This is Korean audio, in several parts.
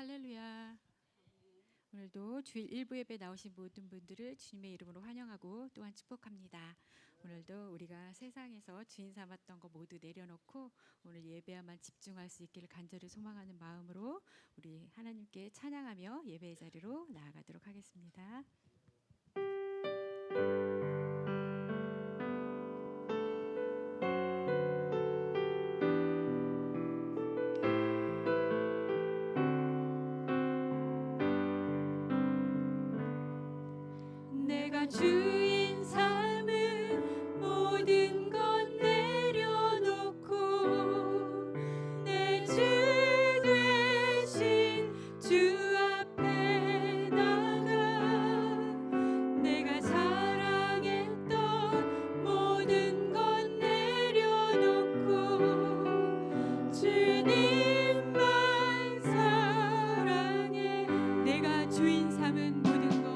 할렐루야. 오늘도 주일 일부 예배 나오신 모든 분들을 주님의 이름으로 환영하고 또한 축복합니다. 오늘도 우리가 세상에서 주인 삼았던 거 모두 내려놓고 오늘 예배에만 집중할 수 있기를 간절히 소망하는 마음으로 우리 하나님께 찬양하며 예배의 자리로 나아가도록 하겠습니다. 내가 주인 삼은 모든 것 내려놓고 내 주 되신 주 앞에 나가 내가 사랑했던 모든 것 내려놓고 주님만 사랑해. 내가 주인 삼은 모든 것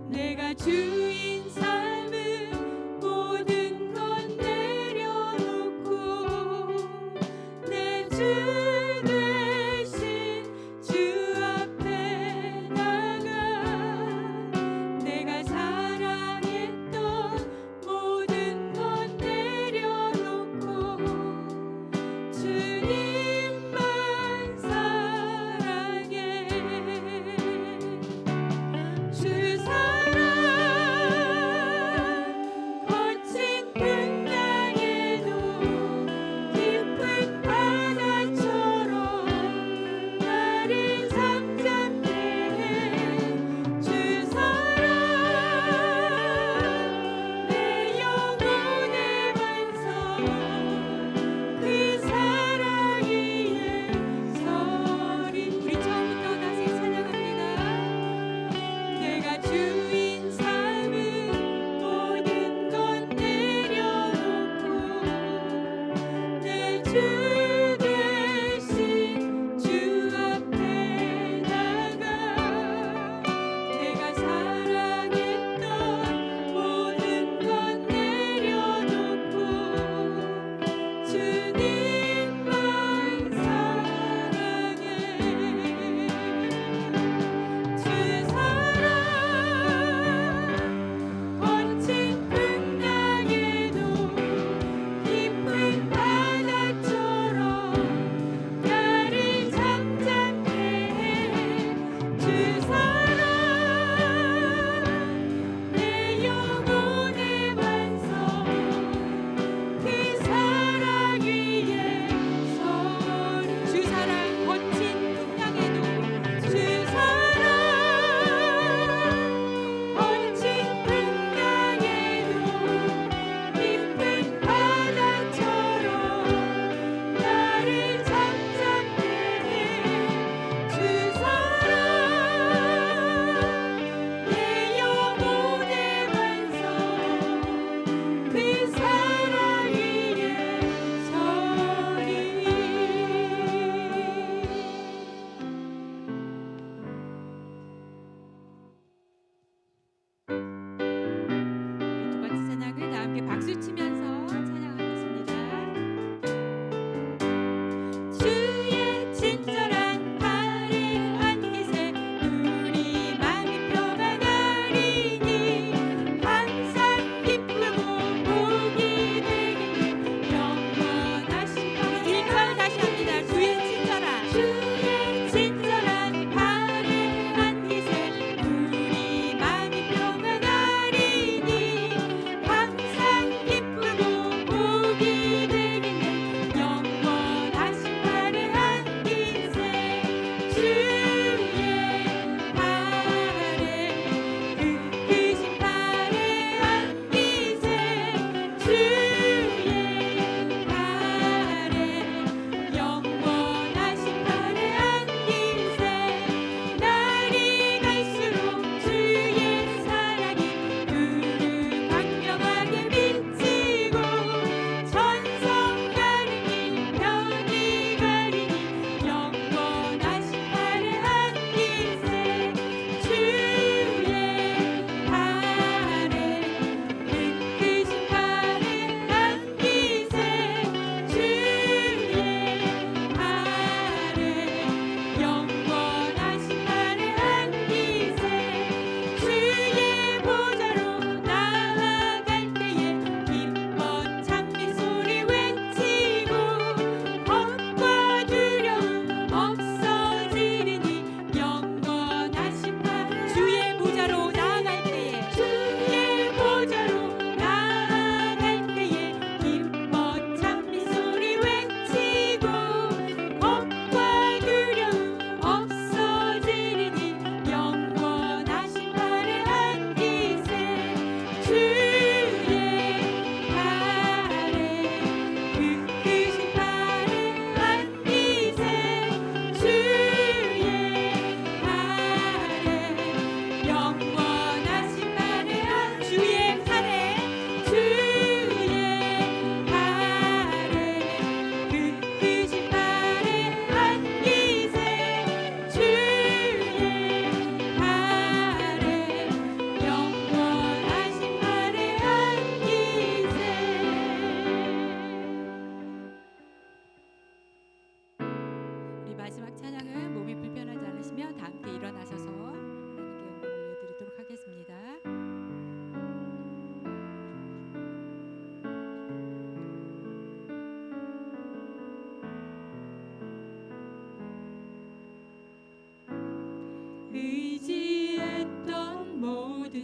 내가 주인 삶은 모든 것 내려놓고 내 주 되신 주 앞에 나가 내가 사랑했던 모든 것 내려놓고 주님만 사랑해. 주 사랑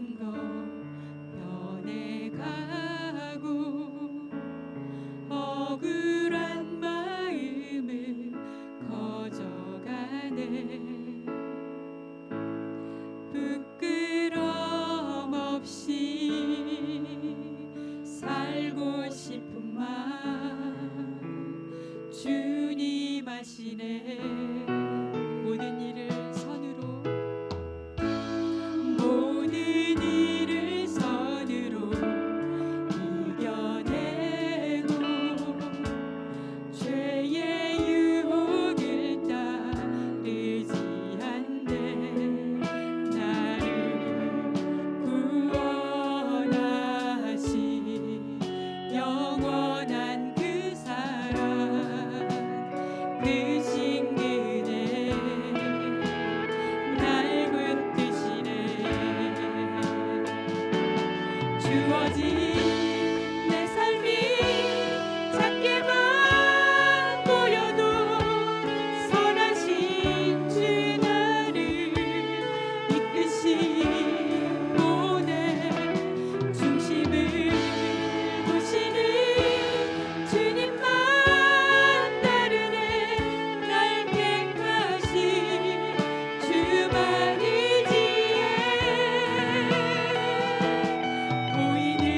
모든 것 변해가고 억울한 마음은 커져가네. 부끄럼 없이 살고 싶은 마음 주님 아시네. 모든 일을 선으로 이겨내고 죄의 유혹을 따르지 않네. 나를 구원하신 영원한 그 사랑 크신 그대 날 붙드시네. 주어진 내 삶이 작게만 보여도 선하신 주 나를 이끄시오네. 중심을 보시는 주님만 따르네. 날 택하신 주만이지에 보이는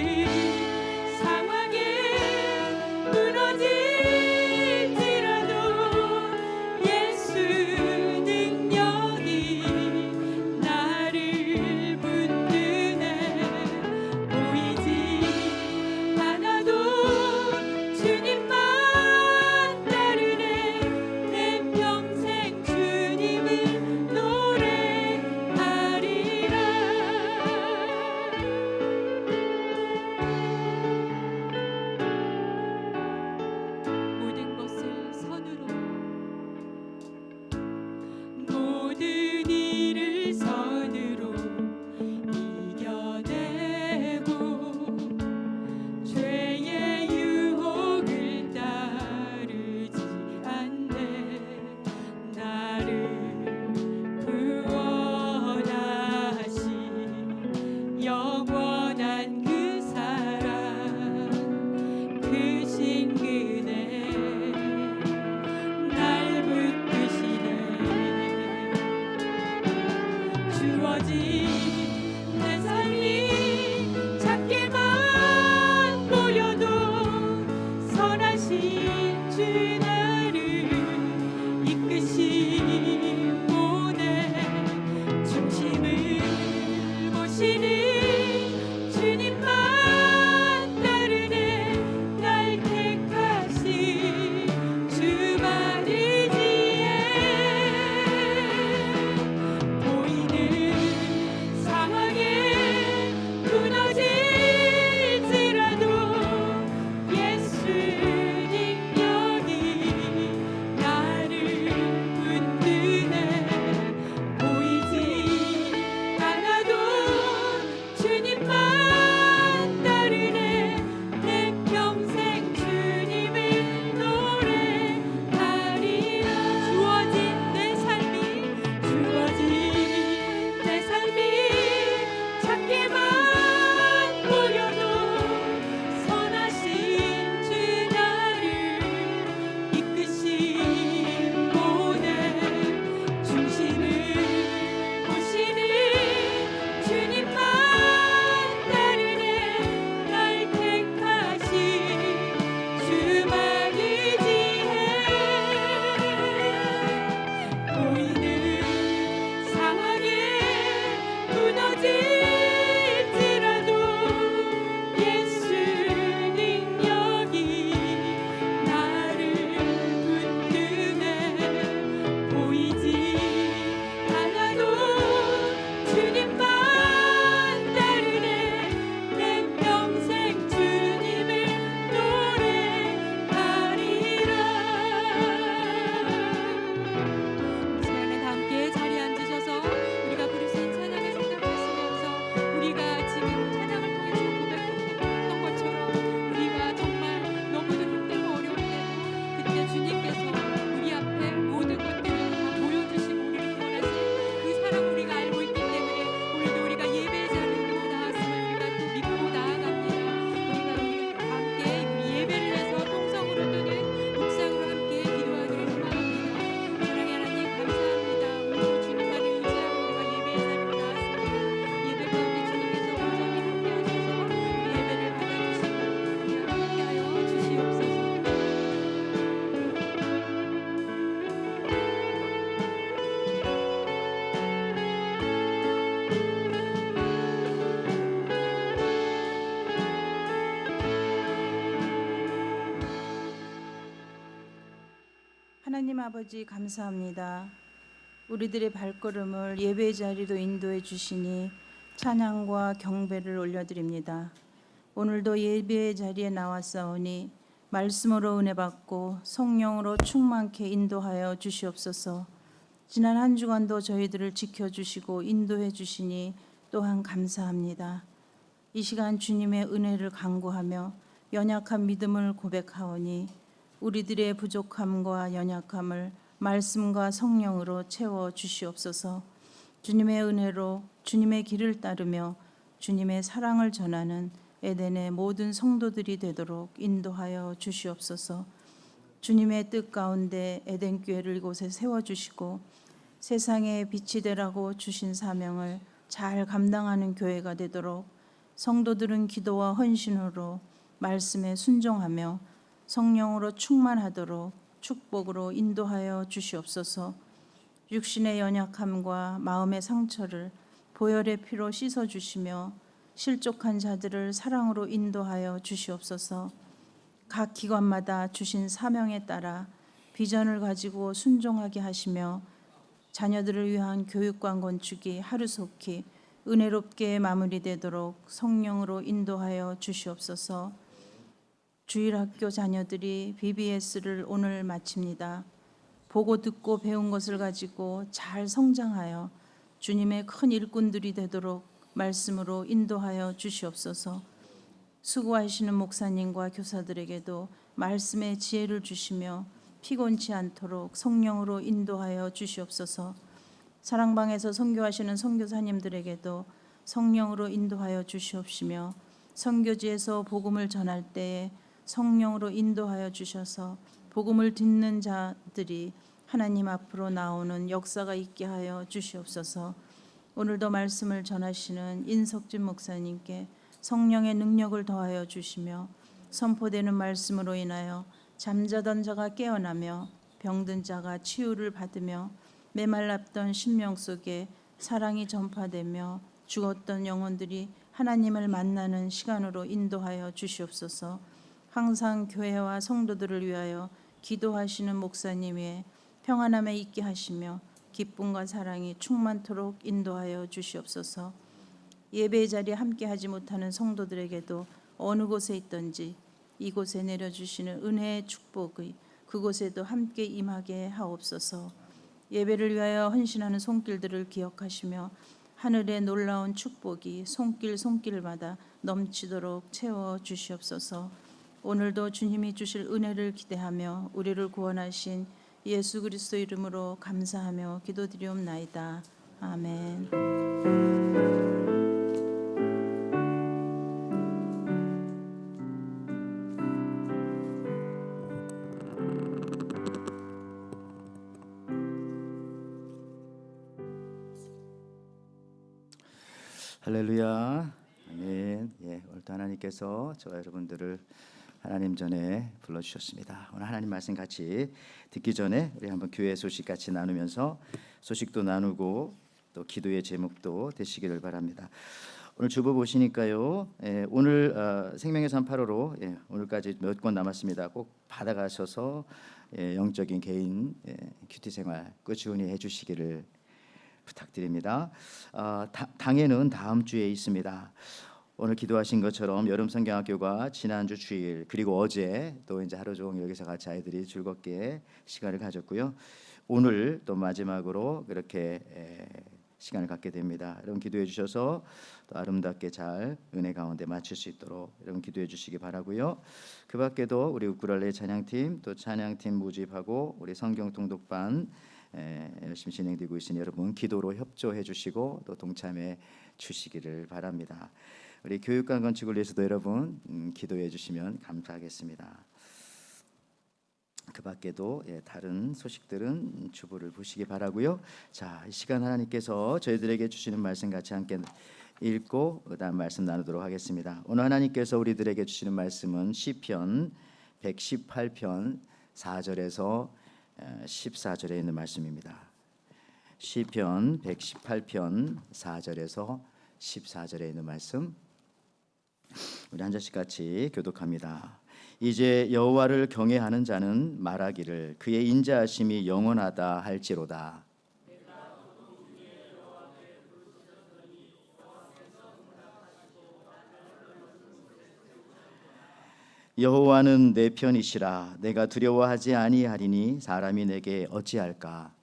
아버지 감사합니다. 우리들의 발걸음을 예배 자리로 인도해 주시니 찬양과 경배를 올려드립니다. 오늘도 예배 자리에 나왔사오니 말씀으로 은혜 받고 성령으로 충만케 인도하여 주시옵소서. 지난 한 주간도 저희들을 지켜주시고 인도해 주시니 또한 감사합니다. 이 시간 주님의 은혜를 간구하며 연약한 믿음을 고백하오니 우리들의 부족함과 연약함을 말씀과 성령으로 채워 주시옵소서. 주님의 은혜로 주님의 길을 따르며 주님의 사랑을 전하는 에덴의 모든 성도들이 되도록 인도하여 주시옵소서. 주님의 뜻 가운데 에덴 교회를 이곳에 세워주시고 세상에 빛이 되라고 주신 사명을 잘 감당하는 교회가 되도록 성도들은 기도와 헌신으로 말씀에 순종하며 성령으로 충만하도록 축복으로 인도하여 주시옵소서. 육신의 연약함과 마음의 상처를 보혈의 피로 씻어주시며 실족한 자들을 사랑으로 인도하여 주시옵소서. 각 기관마다 주신 사명에 따라 비전을 가지고 순종하게 하시며 자녀들을 위한 교육관 건축이 하루속히 은혜롭게 마무리되도록 성령으로 인도하여 주시옵소서. 주일학교 자녀들이 BBS를 오늘 마칩니다. 보고 듣고 배운 것을 가지고 잘 성장하여 주님의 큰 일꾼들이 되도록 말씀으로 인도하여 주시옵소서. 수고하시는 목사님과 교사들에게도 말씀의 지혜를 주시며 피곤치 않도록 성령으로 인도하여 주시옵소서. 사랑방에서 선교하시는 선교사님들에게도 성령으로 인도하여 주시옵시며 선교지에서 복음을 전할 때에 성령으로 인도하여 주셔서 복음을 듣는 자들이 하나님 앞으로 나오는 역사가 있게 하여 주시옵소서. 오늘도 말씀을 전하시는 인석진 목사님께 성령의 능력을 더하여 주시며 선포되는 말씀으로 인하여 잠자던 자가 깨어나며 병든 자가 치유를 받으며 메말랐던 심령 속에 사랑이 전파되며 죽었던 영혼들이 하나님을 만나는 시간으로 인도하여 주시옵소서. 항상 교회와 성도들을 위하여 기도하시는 목사님 위에 평안함에 있게 하시며 기쁨과 사랑이 충만토록 인도하여 주시옵소서. 예배 자리에 함께하지 못하는 성도들에게도 어느 곳에 있든지 이곳에 내려주시는 은혜의 축복의 그곳에도 함께 임하게 하옵소서. 예배를 위하여 헌신하는 손길들을 기억하시며 하늘의 놀라운 축복이 손길마다 넘치도록 채워 주시옵소서. 오늘도 주님이 주실 은혜를 기대하며 우리를 구원하신 예수 그리스도 이름으로 감사하며 기도드리옵나이다. 아멘. 할렐루야. 아멘. 오늘도 하나님께서 저와 여러분들을 하나님 전에 불러주셨습니다. 오늘 하나님 말씀 같이 듣기 전에 우리 한번 교회 소식 같이 나누면서 소식도 나누고 또 기도의 제목도 되시기를 바랍니다. 오늘 주보 보시니까요. 오늘 생명의 산 8호로 오늘까지 몇 권 남았습니다. 꼭 받아가셔서 영적인 개인 큐티 생활 꾸준히 해주시기를 부탁드립니다. 당회는 다음 주에 있습니다. 오늘 기도하신 것처럼 여름 성경학교가 지난주 주일 그리고 어제 또 이제 하루 종일 여기서 같이 아이들이 즐겁게 시간을 가졌고요. 오늘 또 마지막으로 그렇게 시간을 갖게 됩니다. 여러분 기도해 주셔서 또 아름답게 잘 은혜 가운데 마칠 수 있도록 여러분 기도해 주시기 바라고요. 그 밖에도 우리 우쿨렐레 찬양팀 또 찬양팀 모집하고 우리 성경 통독반 열심히 진행되고 있으니 여러분 기도로 협조해 주시고 또 동참해 주시기를 바랍니다. 우리 교육관 건축을 위해서도 여러분 기도해 주시면 감사하겠습니다. 그 밖에도 다른 소식들은 주보를 보시기 바라고요. 자, 이 시간 하나님께서 저희들에게 주시는 말씀 같이 함께 읽고 그다음 말씀 나누도록 하겠습니다. 오늘 하나님께서 우리들에게 주시는 말씀은 시편 118편 4절에서 14절에 있는 말씀입니다. 시편 118편 4절에서 14절에 있는 말씀 우리 한 절씩 같이 교독합니다. 이제 여호와를 경외하는 자는 말하기를 그의 인자하심이 영원하다 할지로다. 여호와는 내 편이시라. 내가 두려워하지 아니하리니 사람이 내게 어찌할까.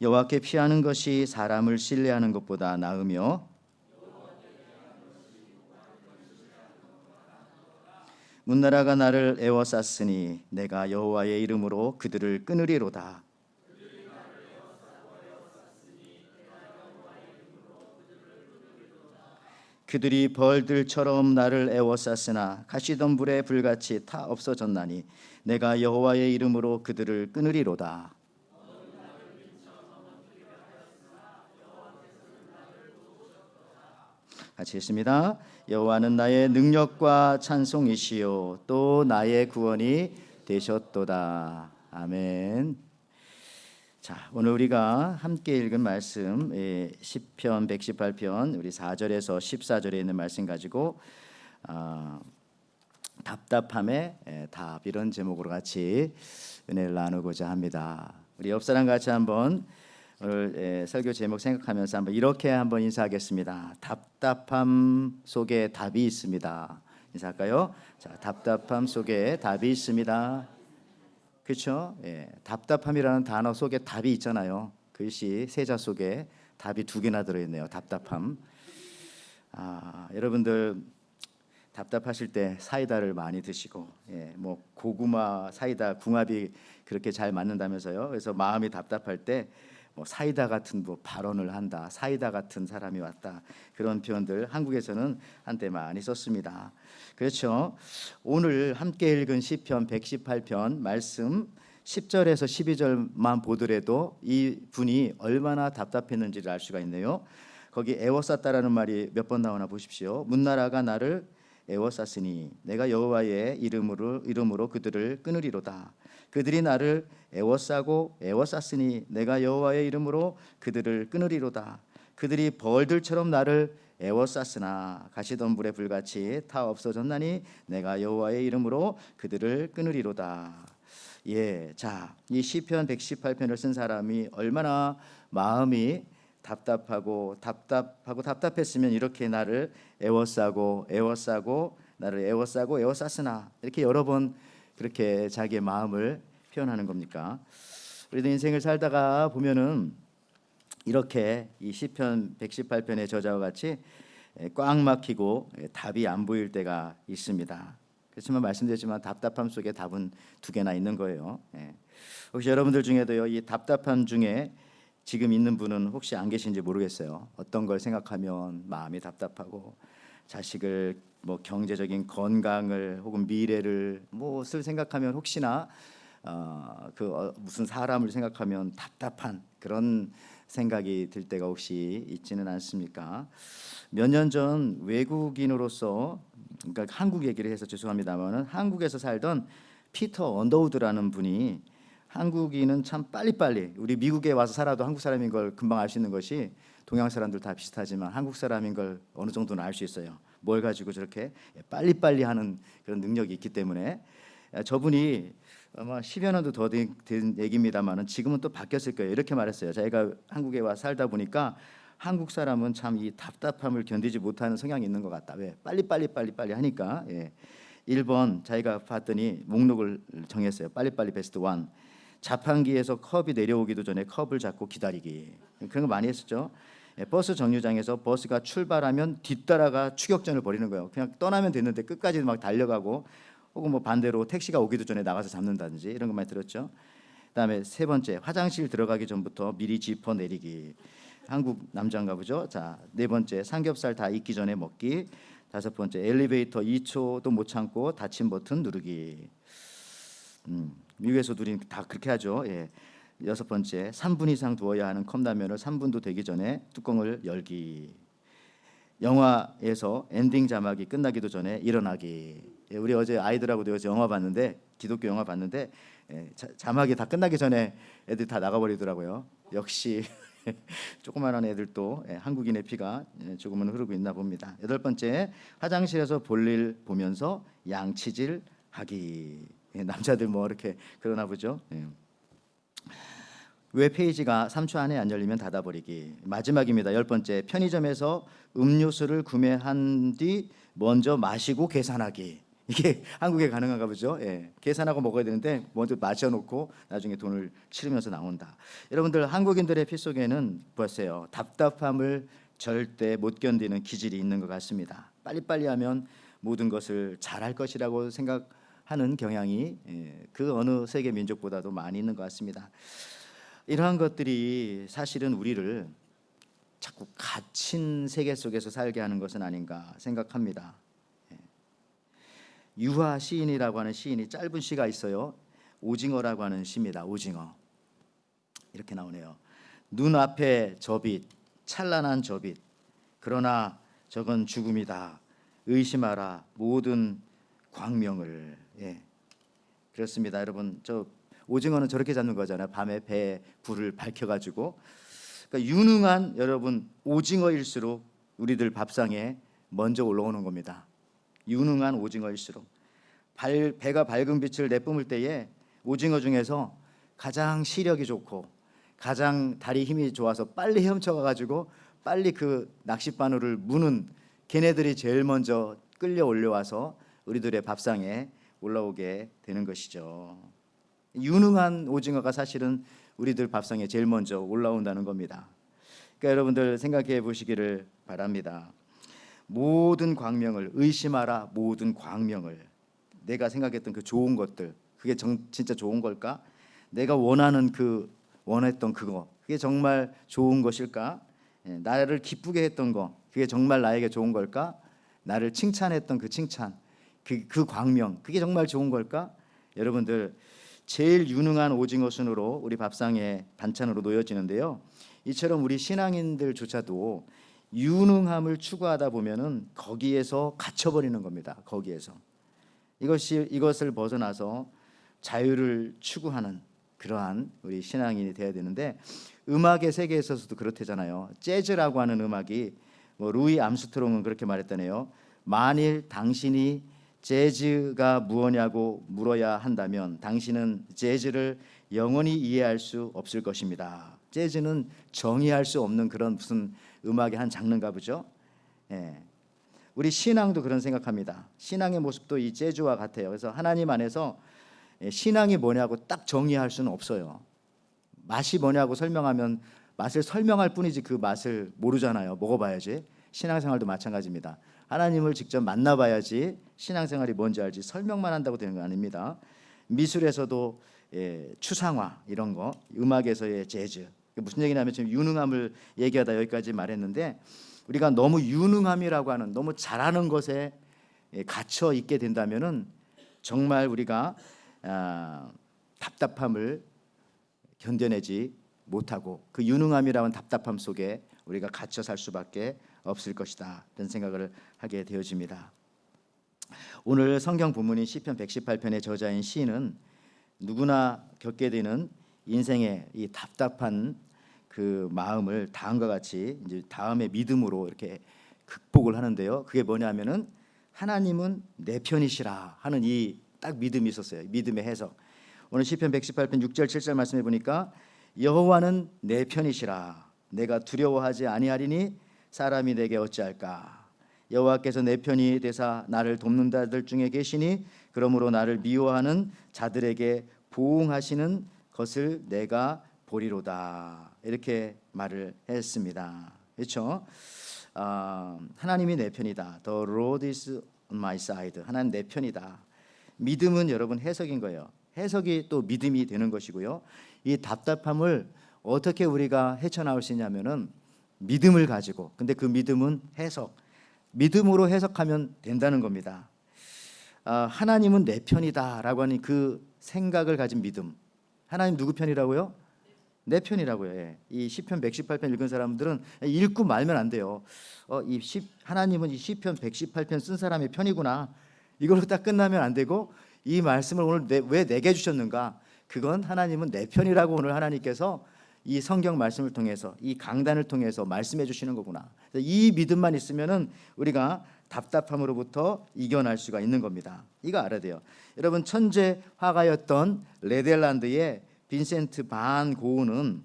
여호와께 피하는 것이 사람을 신뢰하는 것보다 나으며 문나라가 나를 애워쌌으니 내가 여호와의 이름으로 그들을 끊으리로다. 그들이 벌들처럼 나를 애워쌌으나 가시덤불의 불같이 타 없어졌나니 내가 여호와의 이름으로 그들을 끊으리로다. 같이 읽습니다. 여호와는 나의 능력과 찬송이시요 또 나의 구원이 되셨도다. 아멘. 자, 오늘 우리가 함께 읽은 말씀 시편 118편 우리 4절에서 14절에 있는 말씀 가지고 답답함의 답 이런 제목으로 같이 은혜를 나누고자 합니다. 우리 옆 사람 같이 한번 오늘 설교 제목 생각하면서 한번 이렇게 한번 인사하겠습니다. 답답함 속에 답이 있습니다. 인사할까요? 자, 답답함 속에 답이 있습니다. 그렇죠? 예, 답답함이라는 단어 속에 답이 있잖아요. 글씨 세자 속에 답이 2개나 들어있네요. 답답함. 여러분들 답답하실 때 사이다를 많이 드시고, 뭐 고구마 사이다 궁합이 그렇게 잘 맞는다면서요. 그래서 마음이 답답할 때 뭐 사이다 같은 뭐 발언을 한다, 사이다 같은 사람이 왔다, 그런 표현들 한국에서는 한때 많이 썼습니다. 그렇죠. 오늘 함께 읽은 시편 118편 말씀 10절에서 12절만 보더라도 이 분이 얼마나 답답했는지를 알 수가 있네요. 거기 애워쌌다라는 말이 몇 번 나오나 보십시오. 문나라가 나를 애워쌌으니 내가 여호와의 이름으로 그들을 끊으리로다. 그들이 나를 애워쌌으니 내가 여호와의 이름으로 그들을 끊으리로다. 그들이 벌들처럼 나를 애워쌌으나 가시덤불의 불같이 타 없어졌나니 내가 여호와의 이름으로 그들을 끊으리로다. 예, 자, 이 시편 118편을 쓴 사람이 얼마나 마음이 답답했으면 이렇게 나를 애워싸고 나를 애워쌌으나 이렇게 여러 번 그렇게 자기의 마음을 표현하는 겁니까? 우리도 인생을 살다가 보면은 이렇게 이 시편 118편의 저자와 같이 꽉 막히고 답이 안 보일 때가 있습니다. 그렇지만 말씀드렸지만 답답함 속에 답은 2개나 있는 거예요. 혹시 여러분들 중에도요, 이 답답함 중에 지금 있는 분은 혹시 안 계신지 모르겠어요. 어떤 걸 생각하면 마음이 답답하고 자식을 뭐 경제적인 건강을 혹은 미래를 무엇을 생각하면 혹시나 무슨 사람을 생각하면 답답한 그런 생각이 들 때가 혹시 있지는 않습니까? 몇 년 전 외국인으로서, 그러니까 한국 얘기를 해서 죄송합니다만은 한국에서 살던 피터 언더우드라는 분이 한국인은 참 빨리빨리, 우리 미국에 와서 살아도 한국 사람인 걸 금방 알 수 있는 것이 동양 사람들 다 비슷하지만 한국 사람인 걸 어느 정도는 알 수 있어요. 뭘 가지고 저렇게 빨리빨리 하는 그런 능력이 있기 때문에. 저분이 아마 10여 년도 더 된 얘기입니다만은 지금은 또 바뀌었을 거예요. 이렇게 말했어요. 자기가 한국에 와 살다 보니까 한국 사람은 참 이 답답함을 견디지 못하는 성향이 있는 것 같다. 왜? 빨리 하니까. 1번 자기가 봤더니 목록을 정했어요. 빨리빨리 베스트 1. 자판기에서 컵이 내려오기도 전에 컵을 잡고 기다리기. 그런 거 많이 했었죠. 버스 정류장에서 버스가 출발하면 뒤따라가 추격전을 벌이는 거예요. 그냥 떠나면 됐는데 끝까지 막 달려가고, 혹은 뭐 반대로 택시가 오기도 전에 나가서 잡는다든지 이런 거 많이 들었죠. 그다음에 3번째, 화장실 들어가기 전부터 미리 지퍼 내리기. 한국 남자인가 보죠. 자, 4번째, 삼겹살 다 익기 전에 먹기. 5번째, 엘리베이터 2초도 못 참고 닫힌 버튼 누르기. 미국에서도 다 그렇게 하죠. 6번째, 3분 이상 두어야 하는 컵라면을 3분도 되기 전에 뚜껑을 열기. 영화에서 엔딩 자막이 끝나기도 전에 일어나기. 예, 우리 어제 아이들하고도 어제 영화 봤는데 기독교 영화 봤는데 자막이 다 끝나기 전에 애들 다 나가버리더라고요. 역시 조그만한 애들도 한국인의 피가 조금은 흐르고 있나 봅니다. 8번째, 화장실에서 볼일 보면서 양치질하기. 남자들 뭐 이렇게 그러나 보죠. 왜 페이지가 3초 안에 안 열리면 닫아버리기. 마지막입니다. 10번째, 편의점에서 음료수를 구매한 뒤 먼저 마시고 계산하기. 이게 한국에 가능한가 보죠. 계산하고 먹어야 되는데 먼저 마셔놓고 나중에 돈을 치르면서 나온다. 여러분들, 한국인들의 피 속에는 보세요, 답답함을 절대 못 견디는 기질이 있는 것 같습니다. 빨리빨리 하면 모든 것을 잘할 것이라고 생각하는 경향이 그 어느 세계 민족보다도 많이 있는 것 같습니다. 이러한 것들이 사실은 우리를 자꾸 갇힌 세계 속에서 살게 하는 것은 아닌가 생각합니다. 유화 시인이라고 하는 시인이 짧은 시가 있어요. 오징어라고 하는 시입니다. 오징어. 이렇게 나오네요. 눈앞에 저빛, 찬란한 저빛. 그러나 저건 죽음이다. 의심하라 모든 광명을. 그렇습니다. 여러분, 저 오징어는 저렇게 잡는 거잖아요. 밤에 배에 불을 밝혀가지고. 그러니까 유능한 여러분 오징어일수록 우리들 밥상에 먼저 올라오는 겁니다. 유능한 오징어일수록 배가 밝은 빛을 내뿜을 때에 오징어 중에서 가장 시력이 좋고 가장 다리 힘이 좋아서 빨리 헤엄쳐가지고 빨리 그 낚싯바늘을 무는 걔네들이 제일 먼저 끌려 올려와서 우리들의 밥상에 올라오게 되는 것이죠. 유능한 오징어가 사실은 우리들 밥상에 제일 먼저 올라온다는 겁니다. 그러니까 여러분들 생각해 보시기를 바랍니다. 모든 광명을 의심하라. 모든 광명을. 내가 생각했던 그 좋은 것들, 그게 진짜 좋은 걸까? 내가 원했던 그거, 그게 정말 좋은 것일까? 나를 기쁘게 했던 거, 그게 정말 나에게 좋은 걸까? 나를 칭찬했던 그 칭찬, 그 광명, 그게 정말 좋은 걸까? 여러분들, 제일 유능한 오징어 순으로 우리 밥상에 반찬으로 놓여지는데요. 이처럼 우리 신앙인들조차도 유능함을 추구하다 보면은 거기에서 갇혀버리는 겁니다. 거기에서 이것을 벗어나서 자유를 추구하는 그러한 우리 신앙인이 되어야 되는데, 음악의 세계에 있어서도 그렇대잖아요. 재즈라고 하는 음악이 루이 암스트롱은 그렇게 말했다네요. 만일 당신이 재즈가 무엇냐고 물어야 한다면 당신은 재즈를 영원히 이해할 수 없을 것입니다. 재즈는 정의할 수 없는 그런 무슨 음악의 한 장르인가 보죠. 우리 신앙도 그런 생각합니다. 신앙의 모습도 이 재즈와 같아요. 그래서 하나님 안에서 신앙이 뭐냐고 딱 정의할 수는 없어요. 맛이 뭐냐고 설명하면 맛을 설명할 뿐이지 그 맛을 모르잖아요. 먹어봐야지. 신앙생활도 마찬가지입니다. 하나님을 직접 만나봐야지 신앙생활이 뭔지 알지, 설명만 한다고 되는 거 아닙니다. 미술에서도 추상화 이런 거, 음악에서의 재즈. 무슨 얘기냐면 지금 유능함을 얘기하다 여기까지 말했는데, 우리가 너무 유능함이라고 하는 너무 잘하는 것에 갇혀 있게 된다면은 정말 우리가 답답함을 견뎌내지 못하고 그 유능함이라는 답답함 속에 우리가 갇혀 살 수밖에 없을 것이다, 이런 생각을 하게 되어집니다. 오늘 성경 본문인 시편 118편의 저자인 시인은 누구나 겪게 되는 인생의 이 답답한 그 마음을 다음과 같이 이제 다음에 믿음으로 이렇게 극복을 하는데요. 그게 뭐냐면은 하나님은 내 편이시라 하는 이 딱 믿음이 있었어요. 믿음의 해석. 오늘 시편 118편 6절 7절 말씀해 보니까 여호와는 내 편이시라. 내가 두려워하지 아니하리니 사람이 내게 어찌할까. 여호와께서 내 편이 되사 나를 돕는 자들 중에 계시니 그러므로 나를 미워하는 자들에게 보응하시는 것을 내가 보리로다. 이렇게 말을 했습니다. 그렇죠? 하나님이 내 편이다. The Lord is on my side. 하나님 내 편이다. 믿음은 여러분 해석인 거예요. 해석이 또 믿음이 되는 것이고요. 이 답답함을 어떻게 우리가 헤쳐나올 수 있냐면은 믿음을 가지고, 근데 그 믿음은 해석, 믿음으로 해석하면 된다는 겁니다. 하나님은 내 편이다라고 하는 그 생각을 가진 믿음. 하나님 누구 편이라고요? 내 편이라고요. 이 시편 118편 읽은 사람들은 읽고 말면 안 돼요. 하나님은 이 시편 118편 쓴 사람의 편이구나. 이걸로 딱 끝나면 안 되고 이 말씀을 오늘 왜 내게 주셨는가? 그건 하나님은 내 편이라고 오늘 하나님께서 이 성경 말씀을 통해서 이 강단을 통해서 말씀해 주시는 거구나. 이 믿음만 있으면은 우리가 답답함으로부터 이겨날 수가 있는 겁니다. 이거 알아야 돼요. 여러분 천재 화가였던 네덜란드의 빈센트 반 고흐는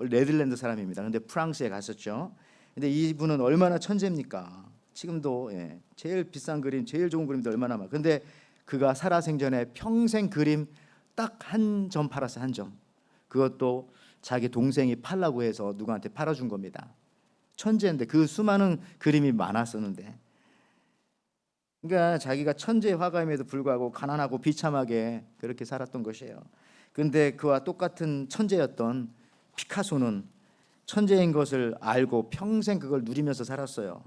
네덜란드 사람입니다. 근데 프랑스에 갔었죠. 근데 이분은 얼마나 천재입니까? 지금도 제일 비싼 그림, 제일 좋은 그림도 얼마나 많아. 근데 그가 살아생전에 평생 그림 딱 한 점 팔았어요. 한 점. 그것도 자기 동생이 팔라고 해서 누구한테 팔아준 겁니다. 천재인데 그 수많은 그림이 많았었는데, 그러니까 자기가 천재 화가임에도 불구하고 가난하고 비참하게 그렇게 살았던 것이에요. 근데 그와 똑같은 천재였던 피카소는 천재인 것을 알고 평생 그걸 누리면서 살았어요.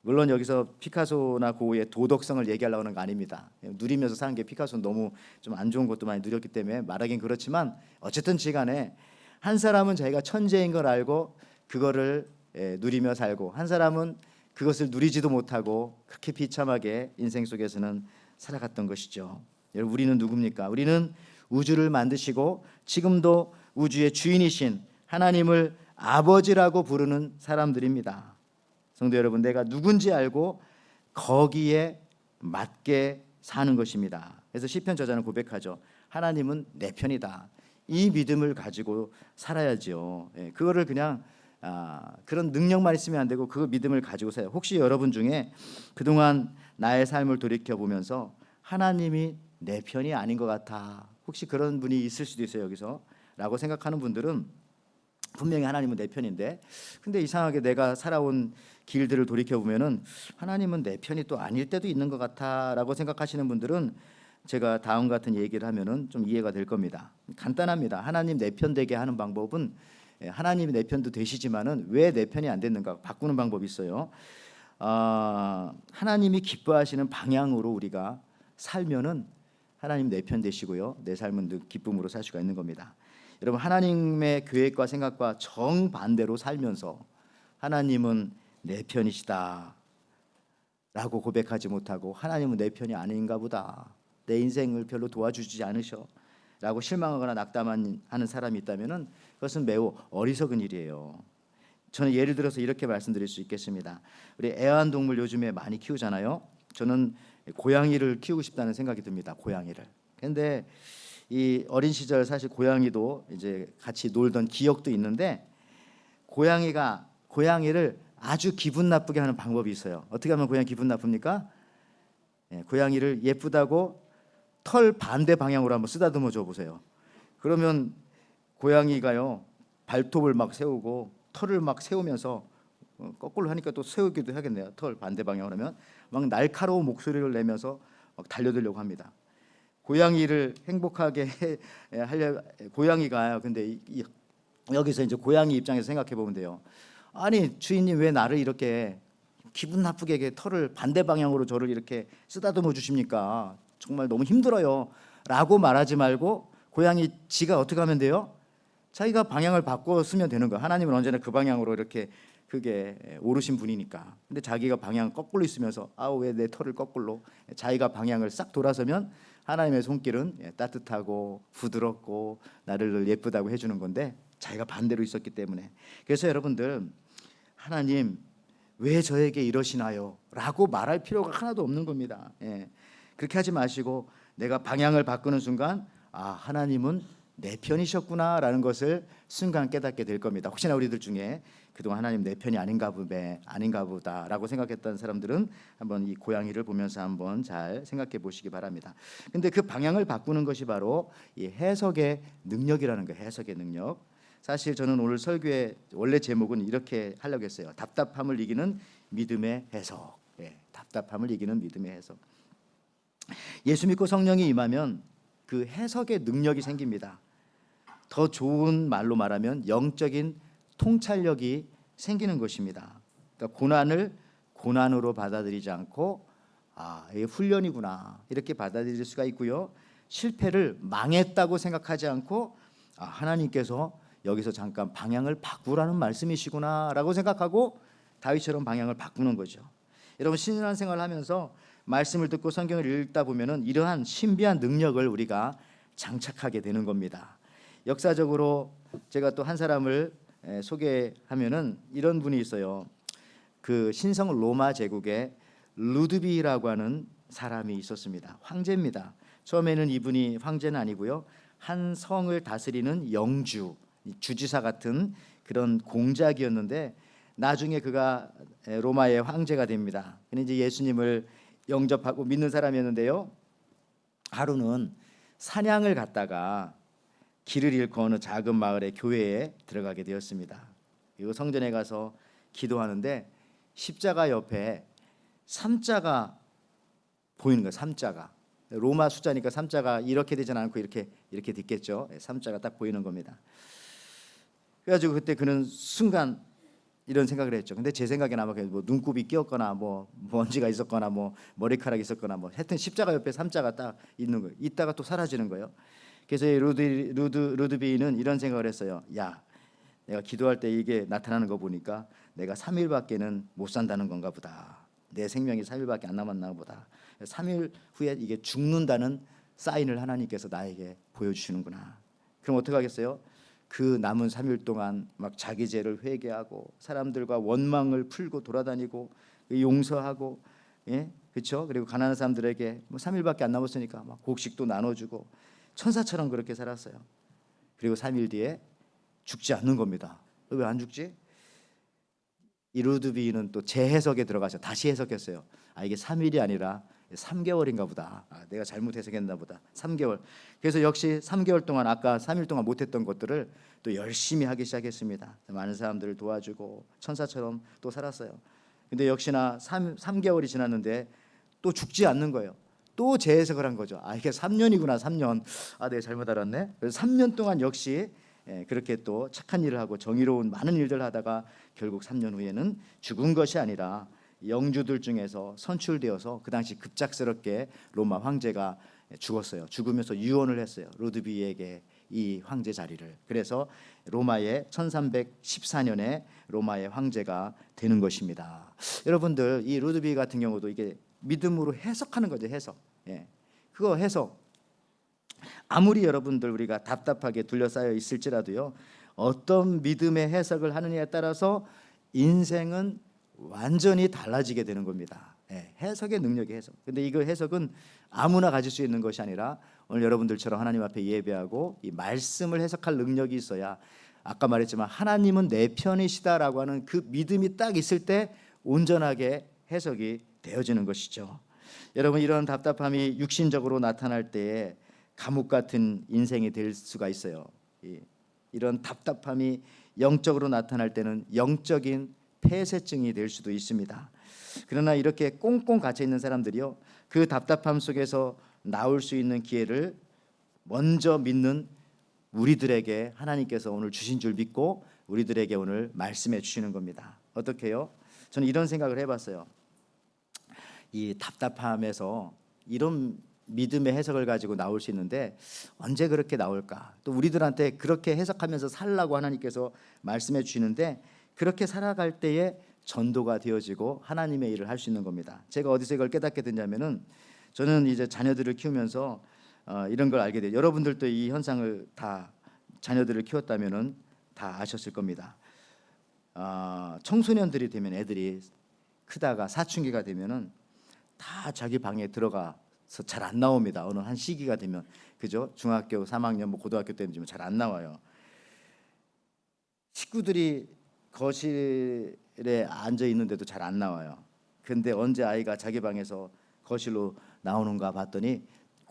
물론 여기서 피카소나 고흐의 도덕성을 얘기하려고 하는 거 아닙니다. 누리면서 사는 게 피카소는 너무 좀 안 좋은 것도 많이 누렸기 때문에 말하긴 그렇지만 어쨌든 지간에 한 사람은 자기가 천재인 걸 알고 그거를 누리며 살고, 한 사람은 그것을 누리지도 못하고 그렇게 비참하게 인생 속에서는 살아갔던 것이죠. 여러분 우리는 누굽니까? 우리는 우주를 만드시고 지금도 우주의 주인이신 하나님을 아버지라고 부르는 사람들입니다. 성도 여러분, 내가 누군지 알고 거기에 맞게 사는 것입니다. 그래서 시편 저자는 고백하죠. 하나님은 내 편이다. 이 믿음을 가지고 살아야지요. 그거를 그냥 그런 능력만 있으면 안 되고 그 믿음을 가지고 살아요. 혹시 여러분 중에 그동안 나의 삶을 돌이켜 보면서 하나님이 내 편이 아닌 것 같아, 혹시 그런 분이 있을 수도 있어요 여기서 라고 생각하는 분들은 분명히 하나님은 내 편인데, 근데 이상하게 내가 살아온 길들을 돌이켜 보면은 하나님은 내 편이 또 아닐 때도 있는 것 같아라고 생각하시는 분들은 제가 다음 같은 얘기를 하면은 좀 이해가 될 겁니다. 간단합니다. 하나님 내 편 되게 하는 방법은 하나님이 내 편도 되시지만은 왜 내 편이 안 됐는가 바꾸는 방법이 있어요. 하나님이 기뻐하시는 방향으로 우리가 살면은 하나님 내 편 되시고요, 내 삶은 늘 기쁨으로 살 수가 있는 겁니다. 여러분 하나님의 계획과 생각과 정반대로 살면서 하나님은 내 편이시다 라고 고백하지 못하고 하나님은 내 편이 아닌가 보다, 내 인생을 별로 도와주지 않으셔 라고 실망하거나 낙담하는 사람이 있다면 그것은 매우 어리석은 일이에요. 저는 예를 들어서 이렇게 말씀드릴 수 있겠습니다. 우리 애완동물 요즘에 많이 키우잖아요. 저는 고양이를 키우고 싶다는 생각이 듭니다. 고양이를. 근데 이 어린 시절 사실 고양이도 이제 같이 놀던 기억도 있는데, 고양이를 아주 기분 나쁘게 하는 방법이 있어요. 어떻게 하면 고양이 기분 나쁩니까? 고양이를 예쁘다고 털 반대 방향으로 한번 쓰다듬어 줘 보세요. 그러면 고양이가요 발톱을 막 세우고 털을 막 세우면서 거꾸로 하니까 또 세우기도 하겠네요. 털 반대 방향으로 하면 막 날카로운 목소리를 내면서 막 달려들려고 합니다. 고양이를 행복하게 하려 고양이가요. 근데 여기서 이제 고양이 입장에서 생각해 보면 돼요. 아니 주인님 왜 나를 이렇게 기분 나쁘게 털을 반대 방향으로 저를 이렇게 쓰다듬어 주십니까? 정말 너무 힘들어요 라고 말하지 말고 고양이 지가 어떻게 하면 돼요? 자기가 방향을 바꿔 쓰면 되는 거예요. 하나님은 언제나 그 방향으로 이렇게 그게 오르신 분이니까. 근데 자기가 방향 거꾸로 있으면서 왜 내 털을 거꾸로, 자기가 방향을 싹 돌아서면 하나님의 손길은 따뜻하고 부드럽고 나를 늘 예쁘다고 해주는 건데 자기가 반대로 있었기 때문에. 그래서 여러분들 하나님 왜 저에게 이러시나요? 라고 말할 필요가 하나도 없는 겁니다. 그렇게 하지 마시고 내가 방향을 바꾸는 순간 하나님은 내 편이셨구나 라는 것을 순간 깨닫게 될 겁니다. 혹시나 우리들 중에 그동안 하나님 내 편이 아닌가 보다 라고 생각했던 사람들은 한번 이 고양이를 보면서 한번 잘 생각해 보시기 바랍니다. 근데 그 방향을 바꾸는 것이 바로 이 해석의 능력이라는 거예요. 해석의 능력. 사실 저는 오늘 설교의 원래 제목은 이렇게 하려고 했어요. 답답함을 이기는 믿음의 해석. 답답함을 이기는 믿음의 해석. 예수 믿고 성령이 임하면 그 해석의 능력이 생깁니다. 더 좋은 말로 말하면 영적인 통찰력이 생기는 것입니다. 그러니까 고난을 고난으로 받아들이지 않고 이게 훈련이구나 이렇게 받아들일 수가 있고요. 실패를 망했다고 생각하지 않고 하나님께서 여기서 잠깐 방향을 바꾸라는 말씀이시구나라고 생각하고 다윗처럼 방향을 바꾸는 거죠. 여러분 신앙생활 하면서 말씀을 듣고 성경을 읽다 보면은 이러한 신비한 능력을 우리가 장착하게 되는 겁니다. 역사적으로 제가 또 한 사람을 소개하면은 이런 분이 있어요. 그 신성 로마 제국에 루드비라고 하는 사람이 있었습니다. 황제입니다. 처음에는 이분이 황제는 아니고요, 한 성을 다스리는 영주, 주지사 같은 그런 공작이었는데 나중에 그가 로마의 황제가 됩니다. 근데 이제 예수님을 영접하고 믿는 사람이었는데요, 하루는 사냥을 갔다가 길을 잃고 어느 작은 마을의 교회에 들어가게 되었습니다. 그리고 성전에 가서 기도하는데 십자가 옆에 삼자가 보이는 거예요. 삼자가 로마 숫자니까 삼자가 이렇게 되진 않고 이렇게 됐겠죠. 삼자가 딱 보이는 겁니다. 그래가지고 그때 그는 순간 이런 생각을 했죠. 근데 제 생각에는 아마 뭐 눈곱이 끼었거나 뭐 먼지가 있었거나 뭐 머리카락이 있었거나 뭐 하여튼 십자가 옆에 삼자가 딱 있는 거예요. 있다가 또 사라지는 거예요. 그래서 루드비는 이런 생각을 했어요. 야, 내가 기도할 때 이게 나타나는 거 보니까 내가 3일밖에는 못 산다는 건가 보다. 내 생명이 3일밖에 안 남았나 보다. 3일 후에 이게 죽는다는 사인을 하나님께서 나에게 보여주시는구나. 그럼 어떻게 하겠어요? 그 남은 3일 동안 막 자기 죄를 회개하고 사람들과 원망을 풀고 돌아다니고 용서하고, 예, 그렇죠? 그리고 가난한 사람들에게 뭐 3일밖에 안 남았으니까 막 곡식도 나눠주고 천사처럼 그렇게 살았어요. 그리고 3일 뒤에 죽지 않는 겁니다. 왜 안 죽지? 이 루드비는 또 재해석에 들어가서 다시 해석했어요. 아, 이게 3일이 아니라 3개월인가 보다. 아, 내가 잘못 해석했나 보다. 3개월. 그래서 역시 3개월 동안 아까 3일 동안 못했던 것들을 또 열심히 하기 시작했습니다. 많은 사람들을 도와주고 천사처럼 또 살았어요. 근데 역시나 3개월이 지났는데 또 죽지 않는 거예요. 또 재해석을 한 거죠. 아, 이게 3년이구나. 3년. 아, 내가 잘못 알았네. 그래서 3년 동안 역시 그렇게 또 착한 일을 하고 정의로운 많은 일들을 하다가 결국 3년 후에는 죽은 것이 아니라 영주들 중에서 선출되어서 그 당시 급작스럽게 로마 황제가 죽었어요. 죽으면서 유언을 했어요. 루드비에게 이 황제 자리를. 그래서 로마의 1314년에 로마의 황제가 되는 것입니다. 여러분들, 이 루드비 같은 경우도 이게 믿음으로 해석하는 거죠. 해석. 예. 그거 해석. 아무리 여러분들 우리가 답답하게 둘러싸여 있을지라도요, 어떤 믿음의 해석을 하느냐에 따라서 인생은 완전히 달라지게 되는 겁니다. 예, 해석의 능력이 해석. 근데 이거 해석은 아무나 가질 수 있는 것이 아니라 오늘 여러분들처럼 하나님 앞에 예배하고 이 말씀을 해석할 능력이 있어야, 아까 말했지만 하나님은 내 편이시다라고 하는 그 믿음이 딱 있을 때 온전하게 해석이 되어지는 것이죠. 여러분, 이런 답답함이 육신적으로 나타날 때에 감옥 같은 인생이 될 수가 있어요. 이런 답답함이 영적으로 나타날 때는 영적인 폐쇄증이 될 수도 있습니다. 그러나 이렇게 꽁꽁 갇혀 있는 사람들이요, 그 답답함 속에서 나올 수 있는 기회를 먼저 믿는 우리들에게 하나님께서 오늘 주신 줄 믿고 우리들에게 오늘 말씀해 주시는 겁니다. 어떻게요? 저는 이런 생각을 해봤어요. 이 답답함에서 이런 믿음의 해석을 가지고 나올 수 있는데 언제 그렇게 나올까? 또 우리들한테 그렇게 해석하면서 살라고 하나님께서 말씀해 주시는데, 그렇게 살아갈 때에 전도가 되어지고 하나님의 일을 할 수 있는 겁니다. 제가 어디서 이걸 깨닫게 됐냐면은, 저는 이제 자녀들을 키우면서 이런 걸 알게 돼요. 여러분들도 이 현상을 다 자녀들을 키웠다면은 다 아셨을 겁니다. 청소년들이 되면, 애들이 크다가 사춘기가 되면은 다 자기 방에 들어가서 잘 안 나옵니다. 어느 한 시기가 되면, 그죠? 중학교 3학년, 뭐 고등학교 때면 잘 안 나와요. 식구들이 거실에 앉아 있는데도 잘 안 나와요. 근데 언제 아이가 자기 방에서 거실로 나오는가 봤더니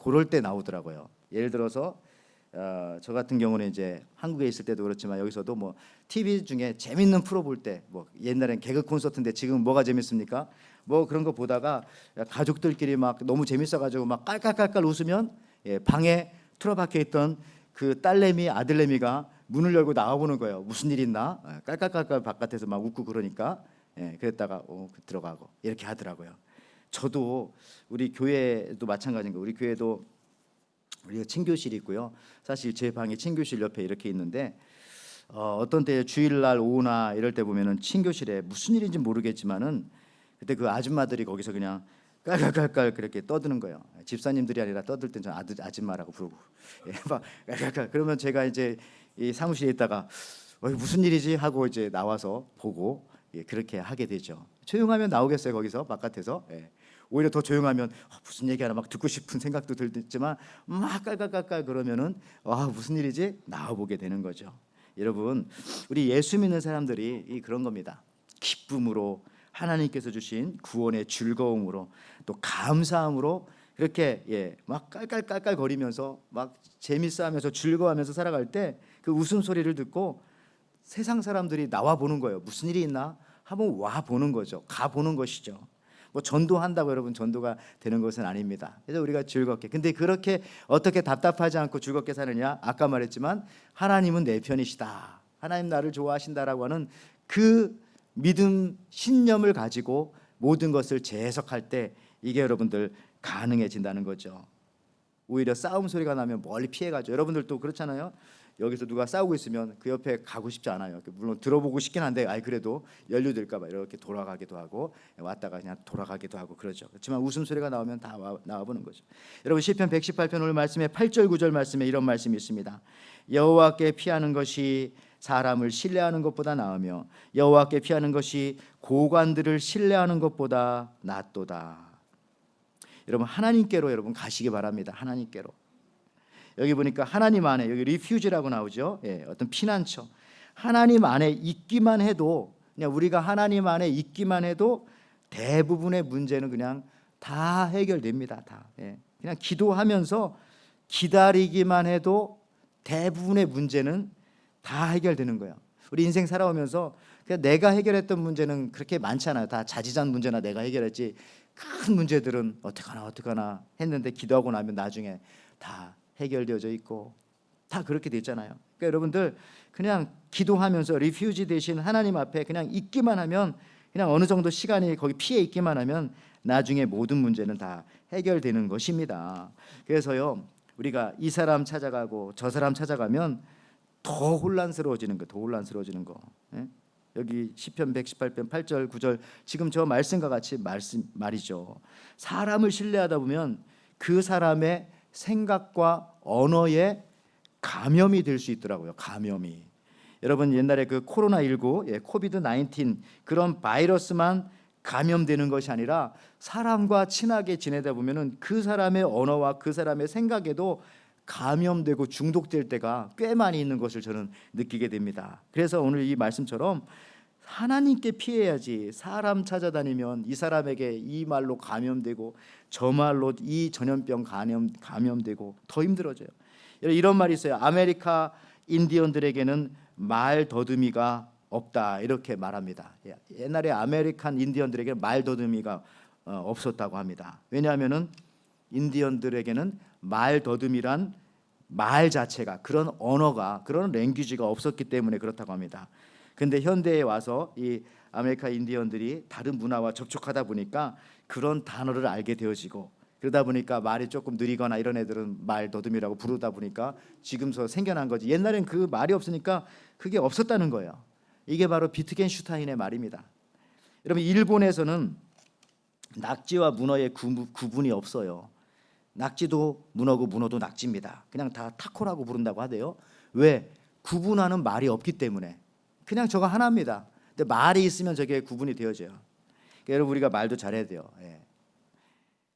그럴 때 나오더라고요. 예를 들어서 저 같은 경우는 이제 한국에 있을 때도 그렇지만 여기서도 뭐 TV 중에 재밌는 프로 볼 때, 뭐 옛날엔 개그 콘서트인데 지금 뭐가 재밌습니까? 뭐 그런 거 보다가 가족들끼리 막 너무 재밌어가지고 막 깔깔깔깔 웃으면, 방에 틀어박혀 있던 그 딸내미 아들내미가 문을 열고 나와보는 거예요. 무슨 일 있나? 깔깔깔깔 바깥에서 막 웃고 그러니까, 그랬다가 들어가고 이렇게 하더라고요. 저도 우리 교회도 마찬가지인 거예요. 우리 교회도 우리가 친교실이 있고요. 사실 제 방에 친교실 옆에 이렇게 있는데, 어떤 때 주일날 오후나 이럴 때 보면은 친교실에 무슨 일인지 모르겠지만은 그때 그 아줌마들이 거기서 그냥 깔깔깔깔 그렇게 떠드는 거예요. 집사님들이 아니라 떠들 땐 전 아줌마라고 부르고 막 깔깔깔. 그러면 제가 이제 이 사무실에 있다가 무슨 일이지 하고 이제 나와서 보고 그렇게 하게 되죠. 조용하면 나오겠어요 거기서 바깥에서. 오히려 더 조용하면 무슨 얘기하나 막 듣고 싶은 생각도 들지만 막 깔깔깔깔 그러면은 무슨 일이지 나와보게 되는 거죠. 여러분 우리 예수 믿는 사람들이 그런 겁니다. 기쁨으로 하나님께서 주신 구원의 즐거움으로 또 감사함으로 그렇게 막 깔깔깔깔 거리면서 막 재밌어하면서 즐거워하면서 살아갈 때 그 웃음소리를 듣고 세상 사람들이 나와 보는 거예요. 무슨 일이 있나 한번 와 보는 거죠. 가 보는 것이죠. 뭐 전도한다고 여러분 전도가 되는 것은 아닙니다. 그래서 우리가 즐겁게, 근데 그렇게 어떻게 답답하지 않고 즐겁게 사느냐? 아까 말했지만 하나님은 내 편이시다, 하나님 나를 좋아하신다라고 하는 그 믿음 신념을 가지고 모든 것을 재해석할 때 이게 여러분들 가능해진다는 거죠. 오히려 싸움 소리가 나면 멀리 피해가죠. 여러분들도 그렇잖아요. 여기서 누가 싸우고 있으면 그 옆에 가고 싶지 않아요. 물론 들어보고 싶긴 한데 그래도 연루될까 봐 이렇게 돌아가기도 하고 왔다가 그냥 돌아가기도 하고 그러죠. 그렇지만 웃음소리가 나오면 다 나와보는 거죠. 여러분 시편 118편 오늘 말씀에 8절 9절 말씀에 이런 말씀이 있습니다. 여호와께 피하는 것이 사람을 신뢰하는 것보다 나으며 여호와께 피하는 것이 고관들을 신뢰하는 것보다 낫도다. 여러분 하나님께로 여러분 가시기 바랍니다. 하나님께로. 여기 보니까 하나님 안에, 여기 리퓨지라고 나오죠. 어떤 피난처. 하나님 안에 있기만 해도, 그냥 우리가 하나님 안에 있기만 해도 대부분의 문제는 그냥 다 해결됩니다. 다. 그냥 기도하면서 기다리기만 해도 대부분의 문제는 다 해결되는 거예요. 우리 인생 살아오면서 그냥 내가 해결했던 문제는 그렇게 많지 않아요. 다 자지잔 문제나 내가 해결했지 큰 문제들은 어떡하나 했는데 기도하고 나면 나중에 다 해결되어져 있고 다 그렇게 됐잖아요. 그러니까 여러분들 그냥 기도하면서 리퓨지 대신 하나님 앞에 그냥 있기만 하면, 그냥 어느 정도 시간이 거기 피해 있기만 하면 나중에 모든 문제는 다 해결되는 것입니다. 그래서요 우리가 이 사람 찾아가고 저 사람 찾아가면 더 혼란스러워지는 거, 더 혼란스러워지는 거. 여기 시편 118편 8절 9절 지금 저 말씀과 같이 말이죠. 사람을 신뢰하다 보면 그 사람의 생각과 언어에 감염이 될 수 있더라고요. 감염이. 여러분 옛날에 그 코로나19, 코비드 19 그런 바이러스만 감염되는 것이 아니라 사람과 친하게 지내다 보면은 그 사람의 언어와 그 사람의 생각에도 감염되고 중독될 때가 꽤 많이 있는 것을 저는 느끼게 됩니다. 그래서 오늘 이 말씀처럼 하나님께 피해야지, 사람 찾아다니면 이 사람에게 이 말로 감염되고 저 말로 이 전염병 감염되고 더 힘들어져요. 이런 말이 있어요. 아메리카 인디언들에게는 말 더듬이가 없다, 이렇게 말합니다. 옛날에 아메리칸 인디언들에게 말 더듬이가 없었다고 합니다. 왜냐하면은 인디언들에게는 말 더듬이란 말 자체가, 그런 언어가, 그런 랭귀지가 없었기 때문에 그렇다고 합니다. 근데 현대에 와서 이 아메리카 인디언들이 다른 문화와 접촉하다 보니까 그런 단어를 알게 되어지고, 그러다 보니까 말이 조금 느리거나 이런 애들은 말 더듬이라고 부르다 보니까 지금서 생겨난 거지. 옛날엔 그 말이 없으니까 그게 없었다는 거예요. 이게 바로 비트겐슈타인의 말입니다. 여러분 일본에서는 낙지와 문어의 구분이 없어요. 낙지도 문어고 문어도 낙지입니다. 그냥 다 타코라고 부른다고 하대요. 왜? 구분하는 말이 없기 때문에. 그냥 저거 하나입니다. 근데 말이 있으면 저게 구분이 되어져요. 그러니까 여러분 우리가 말도 잘해야 돼요.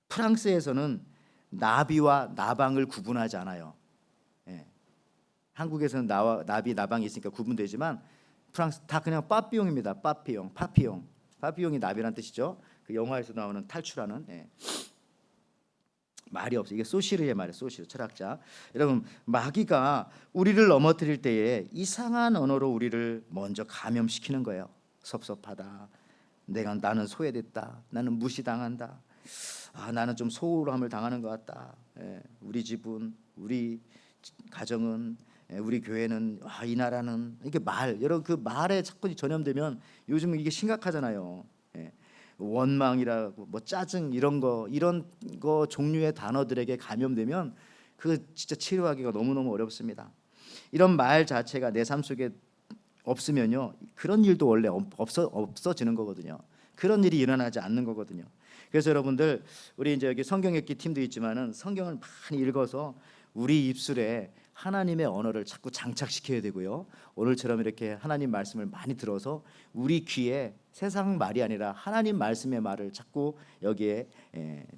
프랑스에서는 나비와 나방을 구분하지 않아요. 한국에서는 나비 나방이 있으니까 구분되지만 프랑스 다 그냥 빠삐용입니다. 빠삐용, 파피용. 파피용이 나비란 뜻이죠. 그 영화에서 나오는 탈출하는. 말이 없어. 이게 소시르의 말이에요. 소시르 철학자. 여러분 마귀가 우리를 넘어뜨릴 때에 이상한 언어로 우리를 먼저 감염시키는 거예요. 섭섭하다. 나는 소외됐다. 나는 무시당한다. 나는 좀 소홀함을 당하는 것 같다. 우리 집은, 우리 가정은, 우리 교회는, 이 나라는, 이게 말, 여러분 그 말에 자꾸 전염되면 요즘 이게 심각하잖아요. 원망이라고 뭐 짜증 이런 거 종류의 단어들에게 감염되면 그 진짜 치료하기가 너무너무 어렵습니다. 이런 말 자체가 내 삶 속에 없으면요 그런 일도 원래 없어지는 거거든요. 그런 일이 일어나지 않는 거거든요. 그래서 여러분들 우리 이제 여기 성경 읽기 팀도 있지만은 성경을 많이 읽어서 우리 입술에 하나님의 언어를 자꾸 장착시켜야 되고요. 오늘처럼 이렇게 하나님 말씀을 많이 들어서 우리 귀에 세상 말이 아니라 하나님 말씀의 말을 자꾸 여기에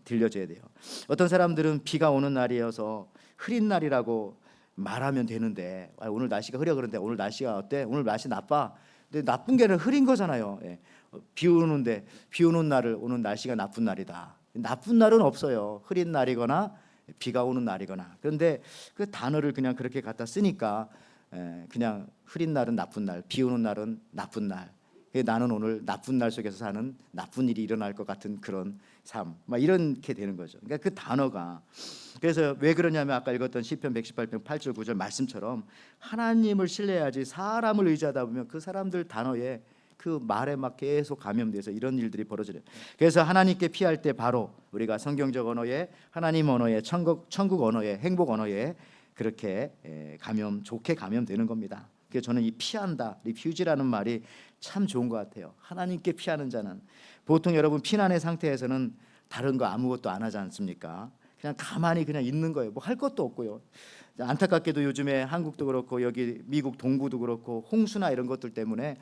들려줘야 돼요. 어떤 사람들은 비가 오는 날이어서 흐린 날이라고 말하면 되는데 오늘 날씨가 흐려 그런데 오늘 날씨가 어때? 오늘 날씨 나빠. 근데 나쁜 게 아니라 흐린 거잖아요. 비 오는데 비 오는 날을 오늘 날씨가 나쁜 날이다. 나쁜 날은 없어요. 흐린 날이거나 비가 오는 날이거나. 그런데 그 단어를 그냥 그렇게 갖다 쓰니까 그냥 흐린 날은 나쁜 날, 비 오는 날은 나쁜 날. 나는 오늘 나쁜 날 속에서 사는 나쁜 일이 일어날 것 같은 그런 삶, 막 이렇게 되는 거죠. 그러니까 그 단어가 그래서 왜 그러냐면 아까 읽었던 시편 118편 8절 9절 말씀처럼 하나님을 신뢰해야지 사람을 의지하다 보면 그 사람들 단어에 그 말에 막 계속 감염돼서 이런 일들이 벌어져요. 그래서 하나님께 피할 때 바로 우리가 성경적 언어에 하나님 언어에 천국 언어에 행복 언어에 그렇게 좋게 감염되는 겁니다. 그래서 저는 이 피한다, 리퓨지라는 말이 참 좋은 것 같아요. 하나님께 피하는 자는 보통 여러분 피난의 상태에서는 다른 거 아무것도 안 하지 않습니까? 그냥 가만히 그냥 있는 거예요. 뭐 할 것도 없고요. 안타깝게도 요즘에 한국도 그렇고 여기 미국 동부도 그렇고 홍수나 이런 것들 때문에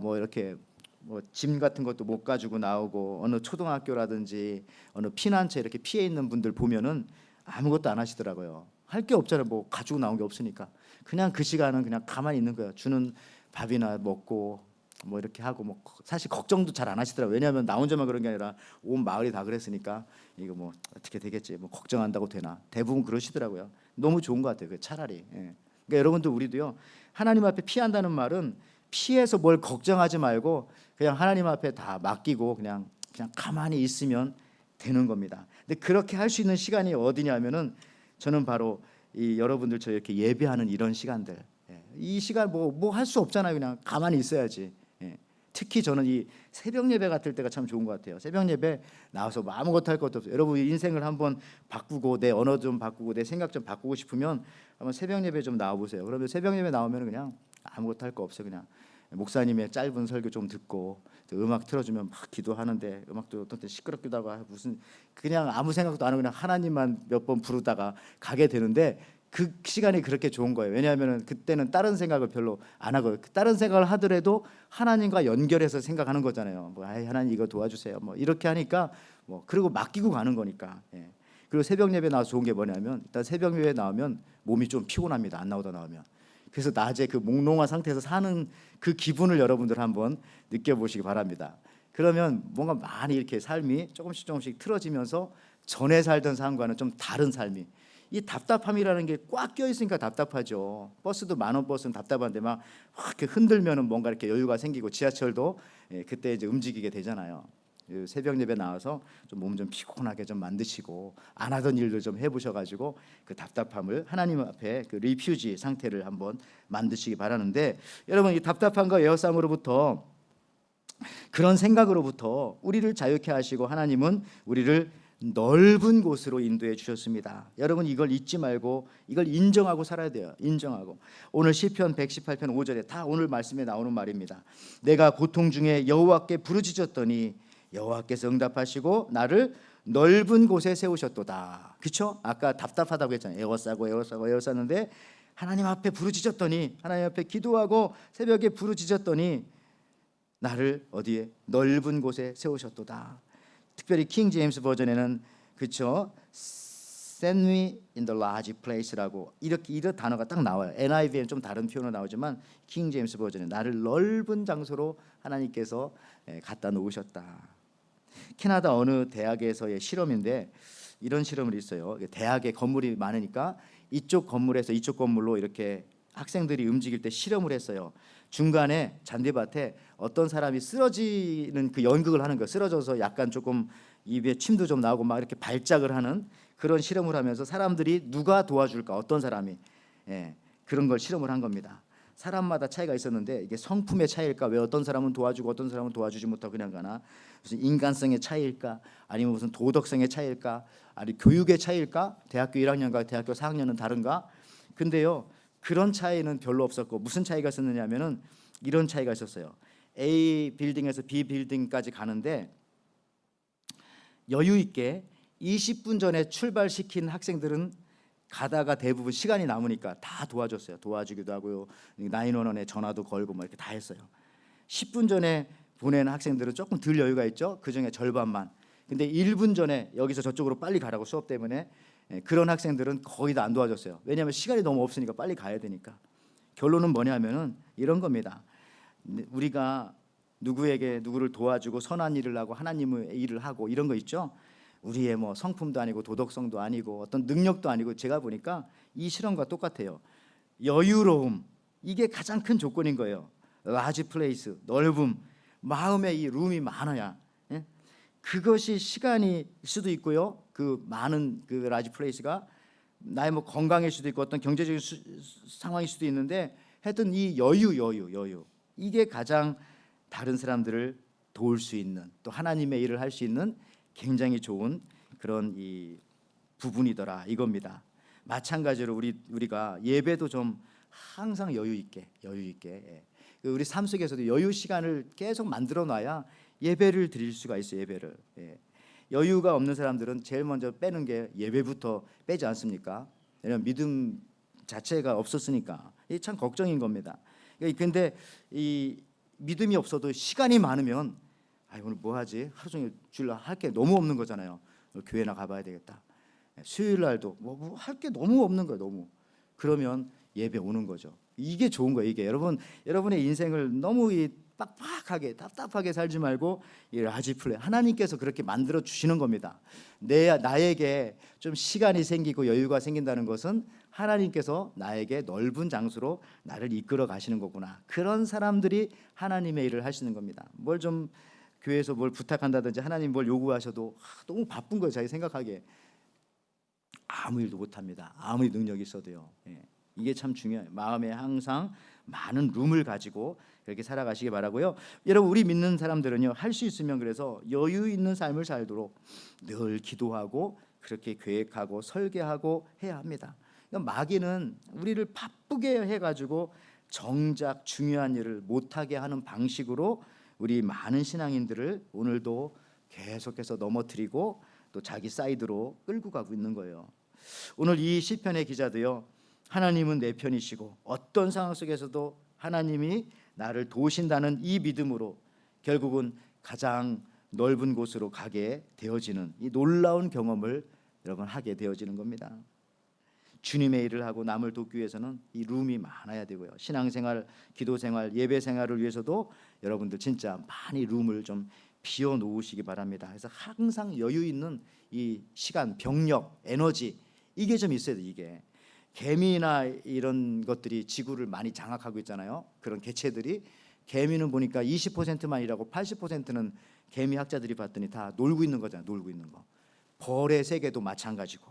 뭐 이렇게 뭐 짐 같은 것도 못 가지고 나오고 어느 초등학교라든지 어느 피난처에 이렇게 피해 있는 분들 보면은 아무것도 안 하시더라고요. 할 게 없잖아요. 뭐 가지고 나온 게 없으니까 그냥 그 시간은 그냥 가만히 있는 거예요. 주는 밥이나 먹고 뭐 이렇게 하고 뭐 사실 걱정도 잘 안 하시더라고요. 왜냐하면 나 혼자만 그런 게 아니라 온 마을이 다 그랬으니까 이거 뭐 어떻게 되겠지 뭐 걱정한다고 되나 대부분 그러시더라고요. 너무 좋은 것 같아요. 차라리. 그러니까 여러분들 우리도요 하나님 앞에 피한다는 말은 피해서 뭘 걱정하지 말고 그냥 하나님 앞에 다 맡기고 그냥 가만히 있으면 되는 겁니다. 근데 그렇게 할 수 있는 시간이 어디냐면은 저는 바로 이 여러분들 저 이렇게 예배하는 이런 시간들. 이 시간 뭐 할 수 없잖아요. 그냥 가만히 있어야지. 특히 저는 이 새벽 예배 같을 때가 참 좋은 것 같아요. 새벽 예배 나와서 뭐 아무것도 할 것도 없어요. 여러분 인생을 한번 바꾸고 내 언어 좀 바꾸고 내 생각 좀 바꾸고 싶으면 한번 새벽 예배 좀 나와 보세요. 그러면 새벽 예배 나오면 그냥 아무것도 할 거 없어요. 그냥 목사님의 짧은 설교 좀 듣고 음악 틀어주면 막 기도하는데 음악도 어떤 때 시끄럽기도 하고 무슨 그냥 아무 생각도 안 하고 그냥 하나님만 몇 번 부르다가 가게 되는데 그 시간이 그렇게 좋은 거예요. 왜냐하면 그때는 다른 생각을 별로 안 하고 다른 생각을 하더라도 하나님과 연결해서 생각하는 거잖아요. 뭐 하나님 이거 도와주세요. 뭐 이렇게 하니까 뭐 그리고 맡기고 가는 거니까. 그리고 새벽 예배 나와서 좋은 게 뭐냐면 일단 새벽 예배 나오면 몸이 좀 피곤합니다. 안 나오다 나오면. 그래서 낮에 그 몽롱한 상태에서 사는 그 기분을 여러분들 한번 느껴보시기 바랍니다. 그러면 뭔가 많이 이렇게 삶이 조금씩 틀어지면서 전에 살던 삶과는 좀 다른 삶이 이 답답함이라는 게 꽉 껴 있으니까 답답하죠. 버스도 만원 버스는 답답한데 막 이렇게 흔들면은 뭔가 이렇게 여유가 생기고 지하철도 그때 이제 움직이게 되잖아요. 새벽 예배 나와서 좀 몸 좀 피곤하게 좀 만드시고 안 하던 일들 좀 해보셔가지고 그 답답함을 하나님 앞에 그 리퓨지 상태를 한번 만드시기 바라는데 여러분 이 답답함과 에어싸움으로부터 그런 생각으로부터 우리를 자유케 하시고 하나님은 우리를 넓은 곳으로 인도해 주셨습니다. 여러분 이걸 잊지 말고 이걸 인정하고 살아야 돼요. 인정하고 오늘 시편 118편 5절에 다 오늘 말씀에 나오는 말입니다. 내가 고통 중에 여호와께 부르짖었더니 여호와께서 응답하시고 나를 넓은 곳에 세우셨도다. 그렇죠? 아까 답답하다고 했잖아요. 에워싸는데 하나님 앞에 부르짖었더니 하나님 앞에 기도하고 새벽에 부르짖었더니 나를 어디에 넓은 곳에 세우셨도다. 특별히 킹 제임스 버전에는 그렇죠. Send me in the large place라고 이렇게 이런 단어가 딱 나와요. NIV에는 좀 다른 표현으로 나오지만 킹 제임스 버전에 나를 넓은 장소로 하나님께서 갖다 놓으셨다. 캐나다 어느 대학에서의 실험인데 이런 실험을 있어요. 대학에 건물이 많으니까 이쪽 건물에서 이쪽 건물로 이렇게 학생들이 움직일 때 실험을 했어요. 중간에 잔디밭에 어떤 사람이 쓰러지는 그 연극을 하는 거예요. 쓰러져서 약간 조금 입에 침도 좀 나오고 막 이렇게 발작을 하는 그런 실험을 하면서 사람들이 누가 도와줄까 어떤 사람이 그런 걸 실험을 한 겁니다. 사람마다 차이가 있었는데 이게 성품의 차이일까 왜 어떤 사람은 도와주고 어떤 사람은 도와주지 못하고 그냥 가나 무슨 인간성의 차이일까 아니면 무슨 도덕성의 차이일까 아니면 교육의 차이일까 대학교 1학년과 대학교 4학년은 다른가 근데요 그런 차이는 별로 없었고 무슨 차이가 있었느냐면은 이런 차이가 있었어요. A 빌딩에서 B 빌딩까지 가는데 여유 있게 20분 전에 출발시킨 학생들은 가다가 대부분 시간이 남으니까 다 도와줬어요. 도와주기도 하고요. 911에 전화도 걸고 뭐 이렇게 다 했어요. 10분 전에 보낸 학생들은 조금 덜 여유가 있죠. 그중에 절반만. 근데 1분 전에 여기서 저쪽으로 빨리 가라고 수업 때문에 그런 학생들은 거의 다 안 도와줬어요. 왜냐하면 시간이 너무 없으니까 빨리 가야 되니까. 결론은 뭐냐면은 이런 겁니다. 우리가 누구에게 누구를 도와주고 선한 일을 하고 하나님의 일을 하고 이런 거 있죠. 우리의 뭐 성품도 아니고 도덕성도 아니고 어떤 능력도 아니고 제가 보니까 이 실험과 똑같아요. 여유로움, 이게 가장 큰 조건인 거예요. 라지 플레이스, 넓음, 마음에 이 룸이 많아야. 예? 그것이 시간일 수도 있고요. 그 많은 그 라지 플레이스가 나의 뭐 건강일 수도 있고 어떤 경제적인 상황일 수도 있는데 하여튼 이 여유 이게 가장 다른 사람들을 도울 수 있는 또 하나님의 일을 할 수 있는 굉장히 좋은 그런 이 부분이더라 이겁니다. 마찬가지로 우리가 예배도 좀 항상 여유 있게 예. 우리 삶 속에서도 여유 시간을 계속 만들어 놔야 예배를 드릴 수가 있어요. 예배를. 예. 여유가 없는 사람들은 제일 먼저 빼는 게 예배부터 빼지 않습니까? 왜냐하면 믿음 자체가 없었으니까. 이게 참 걱정인 겁니다. 근데 이 믿음이 없어도 시간이 많으면 오늘 뭐 하지? 하루 종일 주일 할 게 너무 없는 거잖아요. 교회나 가봐야 되겠다. 수요일 날도 뭐 할 게 너무 없는 거예요. 너무. 그러면 예배 오는 거죠. 이게 좋은 거예요. 이게 여러분의 인생을 너무 빡빡하게 답답하게 살지 말고 이 라지플레이 하나님께서 그렇게 만들어 주시는 겁니다. 나에게 좀 시간이 생기고 여유가 생긴다는 것은 하나님께서 나에게 넓은 장소로 나를 이끌어 가시는 거구나. 그런 사람들이 하나님의 일을 하시는 겁니다. 뭘 좀 교회에서 뭘 부탁한다든지 하나님 뭘 요구하셔도 너무 바쁜 거예요. 자기 생각하기에 아무 일도 못합니다. 아무리 능력이 있어도요. 예. 이게 참 중요해요. 마음에 항상 많은 룸을 가지고 그렇게 살아가시기 바라고요. 여러분 우리 믿는 사람들은요 할 수 있으면 그래서 여유 있는 삶을 살도록 늘 기도하고 그렇게 계획하고 설계하고 해야 합니다. 그러니까 마귀는 우리를 바쁘게 해가지고 정작 중요한 일을 못하게 하는 방식으로 우리 많은 신앙인들을 오늘도 계속해서 넘어뜨리고 또 자기 사이드로 끌고 가고 있는 거예요. 오늘 이 시편의 기자도요 하나님은 내 편이시고 어떤 상황 속에서도 하나님이 나를 도우신다는 이 믿음으로 결국은 가장 넓은 곳으로 가게 되어지는 이 놀라운 경험을 여러분 하게 되어지는 겁니다. 주님의 일을 하고 남을 돕기 위해서는 이 룸이 많아야 되고요. 신앙생활, 기도생활, 예배생활을 위해서도 여러분들 진짜 많이 룸을 좀 비워 놓으시기 바랍니다. 그래서 항상 여유 있는 이 시간, 병력, 에너지 이게 좀 있어야 돼. 이게 개미나 이런 것들이 지구를 많이 장악하고 있잖아요. 그런 개체들이 개미는 보니까 20%만 일하고 80%는 개미 학자들이 봤더니 다 놀고 있는 거잖아요. 놀고 있는 거. 벌의 세계도 마찬가지고.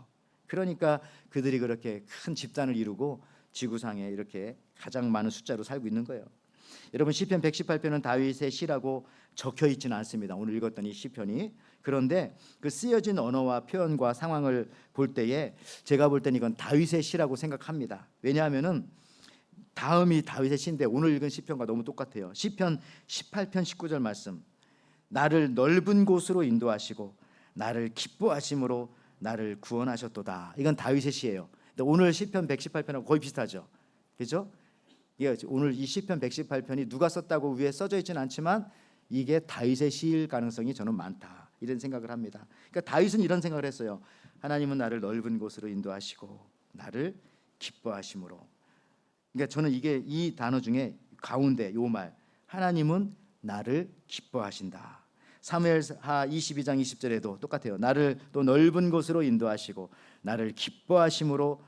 그러니까 그들이 그렇게 큰 집단을 이루고 지구상에 이렇게 가장 많은 숫자로 살고 있는 거예요. 여러분 시편 118편은 다윗의 시라고 적혀 있지는 않습니다. 오늘 읽었던 이 시편이. 그런데 그 쓰여진 언어와 표현과 상황을 볼 때에 제가 볼 때는 이건 다윗의 시라고 생각합니다. 왜냐하면은 다음이 다윗의 시인데 오늘 읽은 시편과 너무 똑같아요. 시편 18편 19절 말씀. 나를 넓은 곳으로 인도하시고 나를 기뻐하심으로 나를 구원하셨도다. 이건 다윗의 시예요. 근데 오늘 시편 118편하고 거의 비슷하죠. 그렇죠? 오늘 이 시편 118편이 누가 썼다고 위에 써져 있지는 않지만 이게 다윗의 시일 가능성이 저는 많다. 이런 생각을 합니다. 그러니까 다윗은 이런 생각을 했어요. 하나님은 나를 넓은 곳으로 인도하시고 나를 기뻐하심으로. 그러니까 저는 이게 이 단어 중에 가운데 요 말 하나님은 나를 기뻐하신다. 사무엘하 22장 20절에도 똑같아요. 나를 또 넓은 곳으로 인도하시고 나를 기뻐하심으로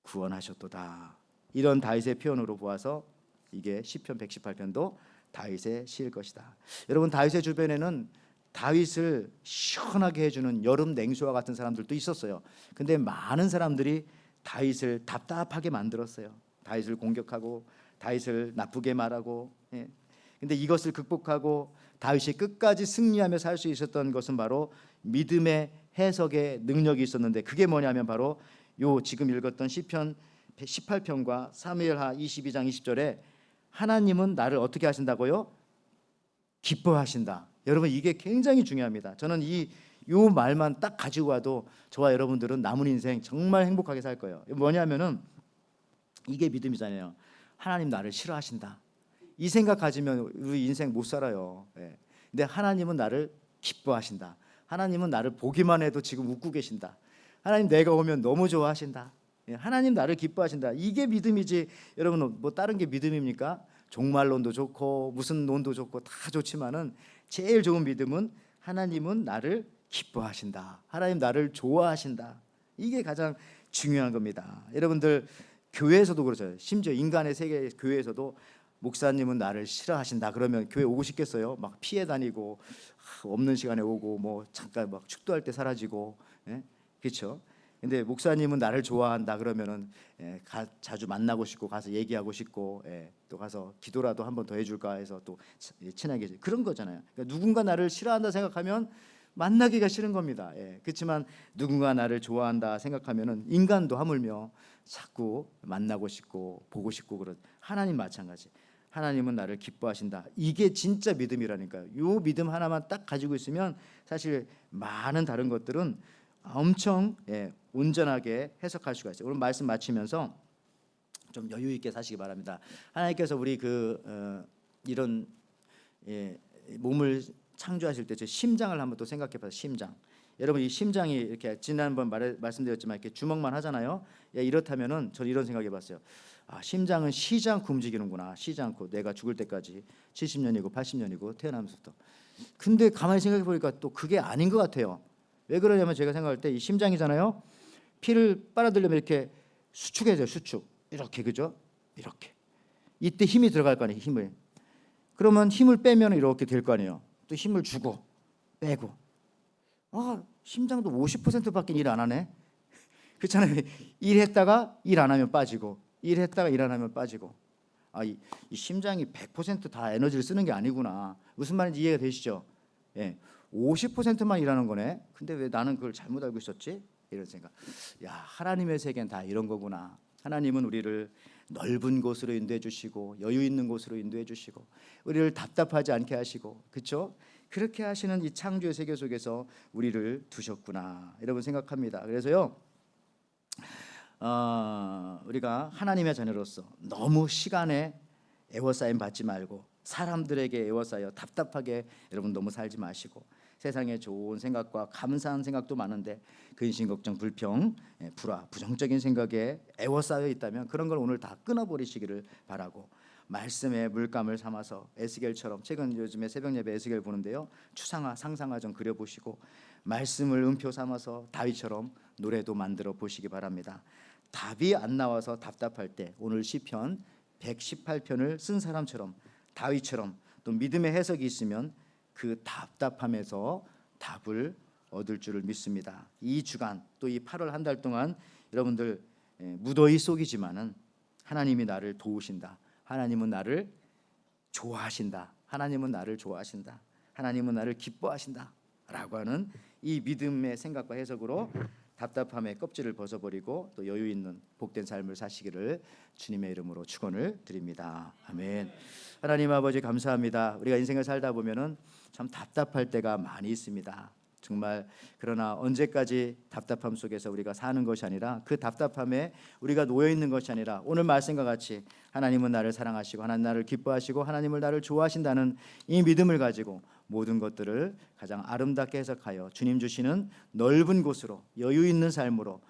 구원하셨도다. 이런 다윗의 표현으로 보아서 이게 시편 118편도 다윗의 시일 것이다. 여러분 다윗의 주변에는 다윗을 시원하게 해주는 여름 냉수와 같은 사람들도 있었어요. 근데 많은 사람들이 다윗을 답답하게 만들었어요. 다윗을 공격하고 다윗을 나쁘게 말하고. 근데 이것을 극복하고 다윗이 끝까지 승리하며 살 수 있었던 것은 바로 믿음의 해석의 능력이 있었는데 그게 뭐냐면 바로 요 지금 읽었던 시편 18편과 사무엘하 22장 20절에 하나님은 나를 어떻게 하신다고요? 기뻐하신다. 여러분 이게 굉장히 중요합니다. 저는 요 말만 딱 가지고 와도 저와 여러분들은 남은 인생 정말 행복하게 살 거예요. 뭐냐면은 이게 믿음이잖아요. 하나님 나를 싫어하신다. 이 생각 가지면 우리 인생 못 살아요. 예. 근데 하나님은 나를 기뻐하신다. 하나님은 나를 보기만 해도 지금 웃고 계신다. 하나님 내가 오면 너무 좋아하신다. 예. 하나님 나를 기뻐하신다. 이게 믿음이지. 여러분 뭐 다른 게 믿음입니까? 종말론도 좋고 무슨 논도 좋고 다 좋지만은 제일 좋은 믿음은 하나님은 나를 기뻐하신다. 하나님 나를 좋아하신다. 이게 가장 중요한 겁니다. 여러분들 교회에서도 그렇죠. 심지어 인간의 세계 교회에서도 목사님은 나를 싫어하신다 그러면 교회 오고 싶겠어요? 막 피해 다니고 없는 시간에 오고 뭐 잠깐 막 축도할 때 사라지고, 예? 그렇죠? 근데 목사님은 나를 좋아한다 그러면은 자주 만나고 싶고 가서 얘기하고 싶고, 또 가서 기도라도 한 번 더 해줄까 해서 또 친하게 그런 거잖아요. 그러니까 누군가 나를 싫어한다 생각하면 만나기가 싫은 겁니다. 그렇지만 누군가 나를 좋아한다 생각하면은 인간도 하물며 자꾸 만나고 싶고 보고 싶고 그런. 하나님 마찬가지. 하나님은 나를 기뻐하신다. 이게 진짜 믿음이라니까요. 요 믿음 하나만 딱 가지고 있으면 사실 많은 다른 것들은 엄청 온전하게 해석할 수가 있어요. 오늘 말씀 마치면서 좀 여유 있게 사시기 바랍니다. 하나님께서 우리 이런 몸을 창조하실 때 제 심장을 한번 또 생각해봐요. 심장. 여러분 이 심장이 이렇게 지난번 말씀드렸지만 이렇게 주먹만 하잖아요. 이렇다면은 저는 이런 생각해봤어요. 심장은 쉬지 않고 움직이는구나. 쉬지 않고 내가 죽을 때까지 70년이고 80년이고 태어나면서부터. 근데 가만히 생각해 보니까 또 그게 아닌 것 같아요. 왜 그러냐면 제가 생각할 때 이 심장이잖아요. 피를 빨아들이려면 이렇게 수축해야 돼요. 수축. 이렇게 그죠? 이렇게. 이때 힘이 들어갈 거 아니에요. 힘을. 그러면 힘을 빼면 이렇게 될 거 아니에요. 또 힘을 주고 빼고. 심장도 50%밖에 일 안 하네. 그렇잖아요. 일했다가 일 안 하면 빠지고, 일했다가 일 안 하면 빠지고. 이 심장이 100% 에너지를 쓰는 게 아니구나. 무슨 말인지 이해가 되시죠? 50%만 일하는 거네. 근데 왜 나는 그걸 잘못 알고 있었지? 이런 생각. 하나님의 세계는 다 이런 거구나. 하나님은 우리를 넓은 곳으로 인도해 주시고 여유 있는 곳으로 인도해 주시고 우리를 답답하지 않게 하시고, 그렇죠? 그렇게 하시는 이 창조의 세계 속에서 우리를 두셨구나. 여러분 생각합니다. 그래서요. 우리가 하나님의 자녀로서 너무 시간에 애워싸임 받지 말고 사람들에게 애워싸여 답답하게 여러분 너무 살지 마시고, 세상에 좋은 생각과 감사한 생각도 많은데 근심 걱정 불평 불화 부정적인 생각에 애워싸여 있다면 그런 걸 오늘 다 끊어버리시기를 바라고, 말씀의 물감을 삼아서 에스겔처럼, 최근 요즘에 새벽예배 에스겔 보는데요, 추상화 상상화 좀 그려보시고 말씀을 음표 삼아서 다윗처럼 노래도 만들어 보시기 바랍니다. 답이 안 나와서 답답할 때 오늘 시편 118편을 쓴 사람처럼 다윗처럼 또 믿음의 해석이 있으면 그 답답함에서 답을 얻을 줄을 믿습니다. 이 주간 또 이 8월 한 달 동안 여러분들 무더위 속이지만은 하나님이 나를 도우신다. 하나님은 나를 좋아하신다. 하나님은 나를 좋아하신다. 하나님은 나를 기뻐하신다. 라고 하는 이 믿음의 생각과 해석으로 답답함의 껍질을 벗어버리고 또 여유 있는 복된 삶을 사시기를 주님의 이름으로 축원을 드립니다. 아멘. 하나님 아버지 감사합니다. 우리가 인생을 살다 보면은 참 답답할 때가 많이 있습니다. 정말. 그러나 언제까지 답답함 속에서 우리가 사는 것이 아니라 그 답답함에 우리가 놓여 있는 것이 아니라 오늘 말씀과 같이 하나님은 나를 사랑하시고 하나님 나를 기뻐하시고 하나님을 나를 좋아하신다는 이 믿음을 가지고 모든 것들을 가장 아름답게 해석하여 주님 주시는 넓은 곳으로 여유 있는 삶으로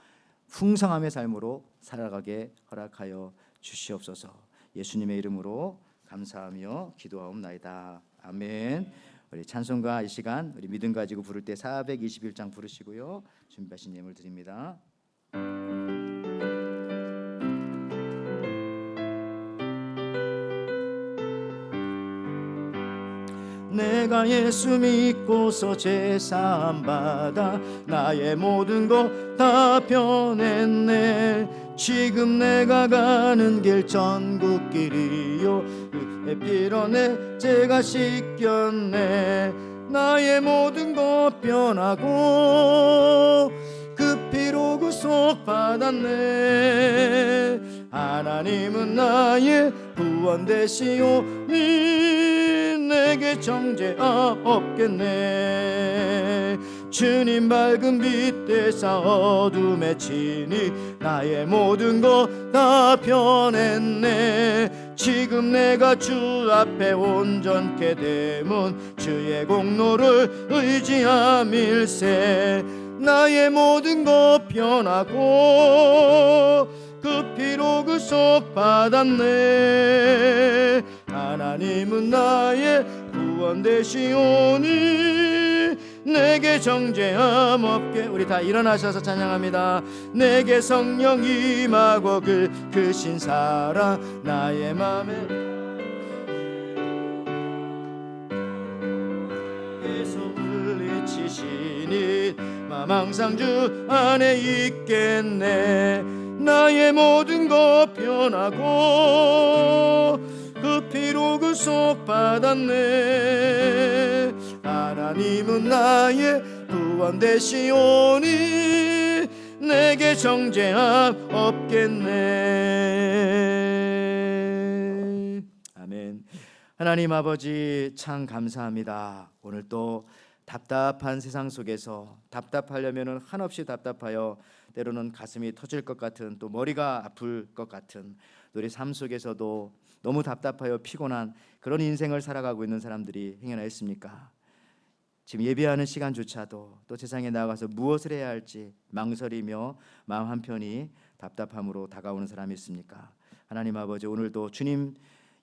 풍성함의 삶으로 살아가게 허락하여 주시옵소서. 예수님의 이름으로 감사하며 기도하옵나이다. 아멘. 우리 찬송가 이 시간 우리 믿음 가지고 부를 때 421장 부르시고요. 준비하신 예물 드립니다. 내가 예수 믿고서 제사함 받아 나의 모든 것 다 변했네. 지금 내가 가는 길 천국길이요 내 피로 내 죄가 씻겼네. 나의 모든 것 변하고 그 피로 구속받았네. 하나님은 나의 구원 되시오니 내게 정죄가 없겠네. 주님 밝은 빛 되사 어둠에 치니 나의 모든 것 다 변했네. 지금 내가 주 앞에 온전케 되면 주의 공로를 의지함일세. 나의 모든 것 변하고 그 피로 구속 받았네. 하나님은 나의 구원 되시오니 내게 정죄함 없게. 우리 다 일어나셔서 찬양합니다. 내게 성령 임하고 그 신사랑 나의 맘에 계속 물리치시니 맘 항상 주 안에 있겠네. 나의 모든 것 변하고 그 피로 구속 받았네. 하나님은 나의 구원 되시오니 내게 정죄함 없겠네. 아멘. 하나님 아버지 참 감사합니다. 오늘 또 답답한 세상 속에서 답답하려면 한없이 답답하여 때로는 가슴이 터질 것 같은, 또 머리가 아플 것 같은, 우리 삶 속에서도 너무 답답하여 피곤한 그런 인생을 살아가고 있는 사람들이 행여나 있습니까? 지금 예배하는 시간조차도 또 세상에 나가서 무엇을 해야 할지 망설이며 마음 한편이 답답함으로 다가오는 사람이 있습니까? 하나님 아버지, 오늘도 주님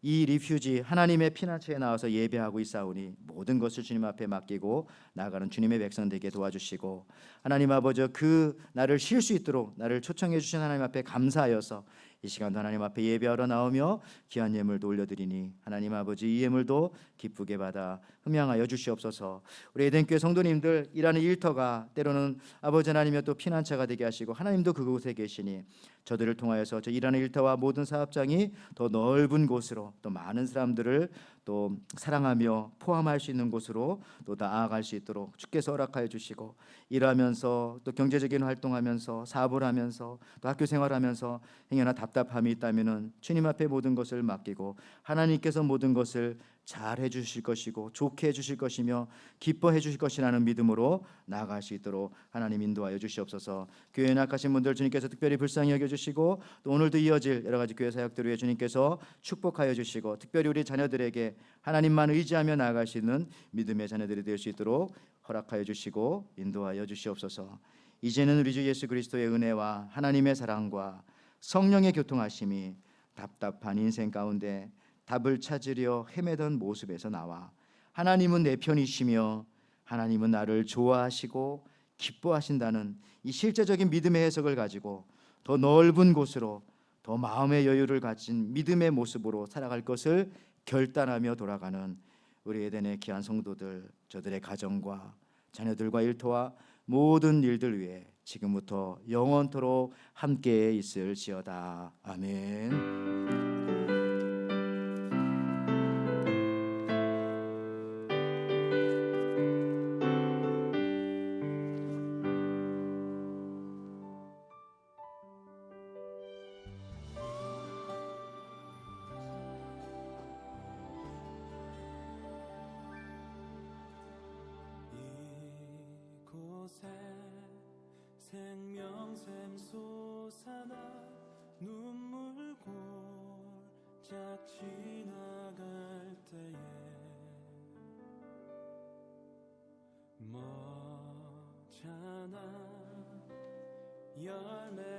이 리퓨지 하나님의 피난처에 나와서 예배하고 있사오니 모든 것을 주님 앞에 맡기고 나아가는 주님의 백성 되게 도와주시고, 하나님 아버지 그 나를 쉴 수 있도록 나를 초청해 주신 하나님 앞에 감사하여서 이 시간도 하나님 앞에 예배하러 나오며 귀한 예물도 올려드리니 하나님 아버지 이 예물도 기쁘게 받아 흠양하여 주시옵소서. 우리 에덴교회 성도님들 일하는 일터가 때로는 아버지 하나님의 또 피난처가 되게 하시고, 하나님도 그곳에 계시니 저들을 통하여서 저 일하는 일터와 모든 사업장이 더 넓은 곳으로, 또 많은 사람들을 또 사랑하며 포함할 수 있는 곳으로 또 나아갈 수 있도록 주께서 허락하여 주시고, 일하면서 또 경제적인 활동하면서 사업을 하면서 또 학교 생활하면서 행여나 답답함이 있다면은 주님 앞에 모든 것을 맡기고 하나님께서 모든 것을 잘 해주실 것이고 좋게 해주실 것이며 기뻐해 주실 것이라는 믿음으로 나아갈 수 있도록 하나님 인도하여 주시옵소서. 교회에 낙하신 분들 주님께서 특별히 불쌍히 여겨주시고, 또 오늘도 이어질 여러 가지 교회 사역들 위해 주님께서 축복하여 주시고, 특별히 우리 자녀들에게 하나님만 의지하며 나아갈 수 있는 믿음의 자녀들이 될 수 있도록 허락하여 주시고 인도하여 주시옵소서. 이제는 우리 주 예수 그리스도의 은혜와 하나님의 사랑과 성령의 교통하심이 답답한 인생 가운데 답을 찾으려 헤매던 모습에서 나와 하나님은 내 편이시며 하나님은 나를 좋아하시고 기뻐하신다는 이 실제적인 믿음의 해석을 가지고 더 넓은 곳으로 더 마음의 여유를 가진 믿음의 모습으로 살아갈 것을 결단하며 돌아가는 우리 에덴의 귀한 성도들, 저들의 가정과 자녀들과 일터와 모든 일들 위해 지금부터 영원토록 함께 있을지어다. 아멘. 이곳에 생명샘 솟아나 눈물 골짝 지나갈 때에 머잖아 열매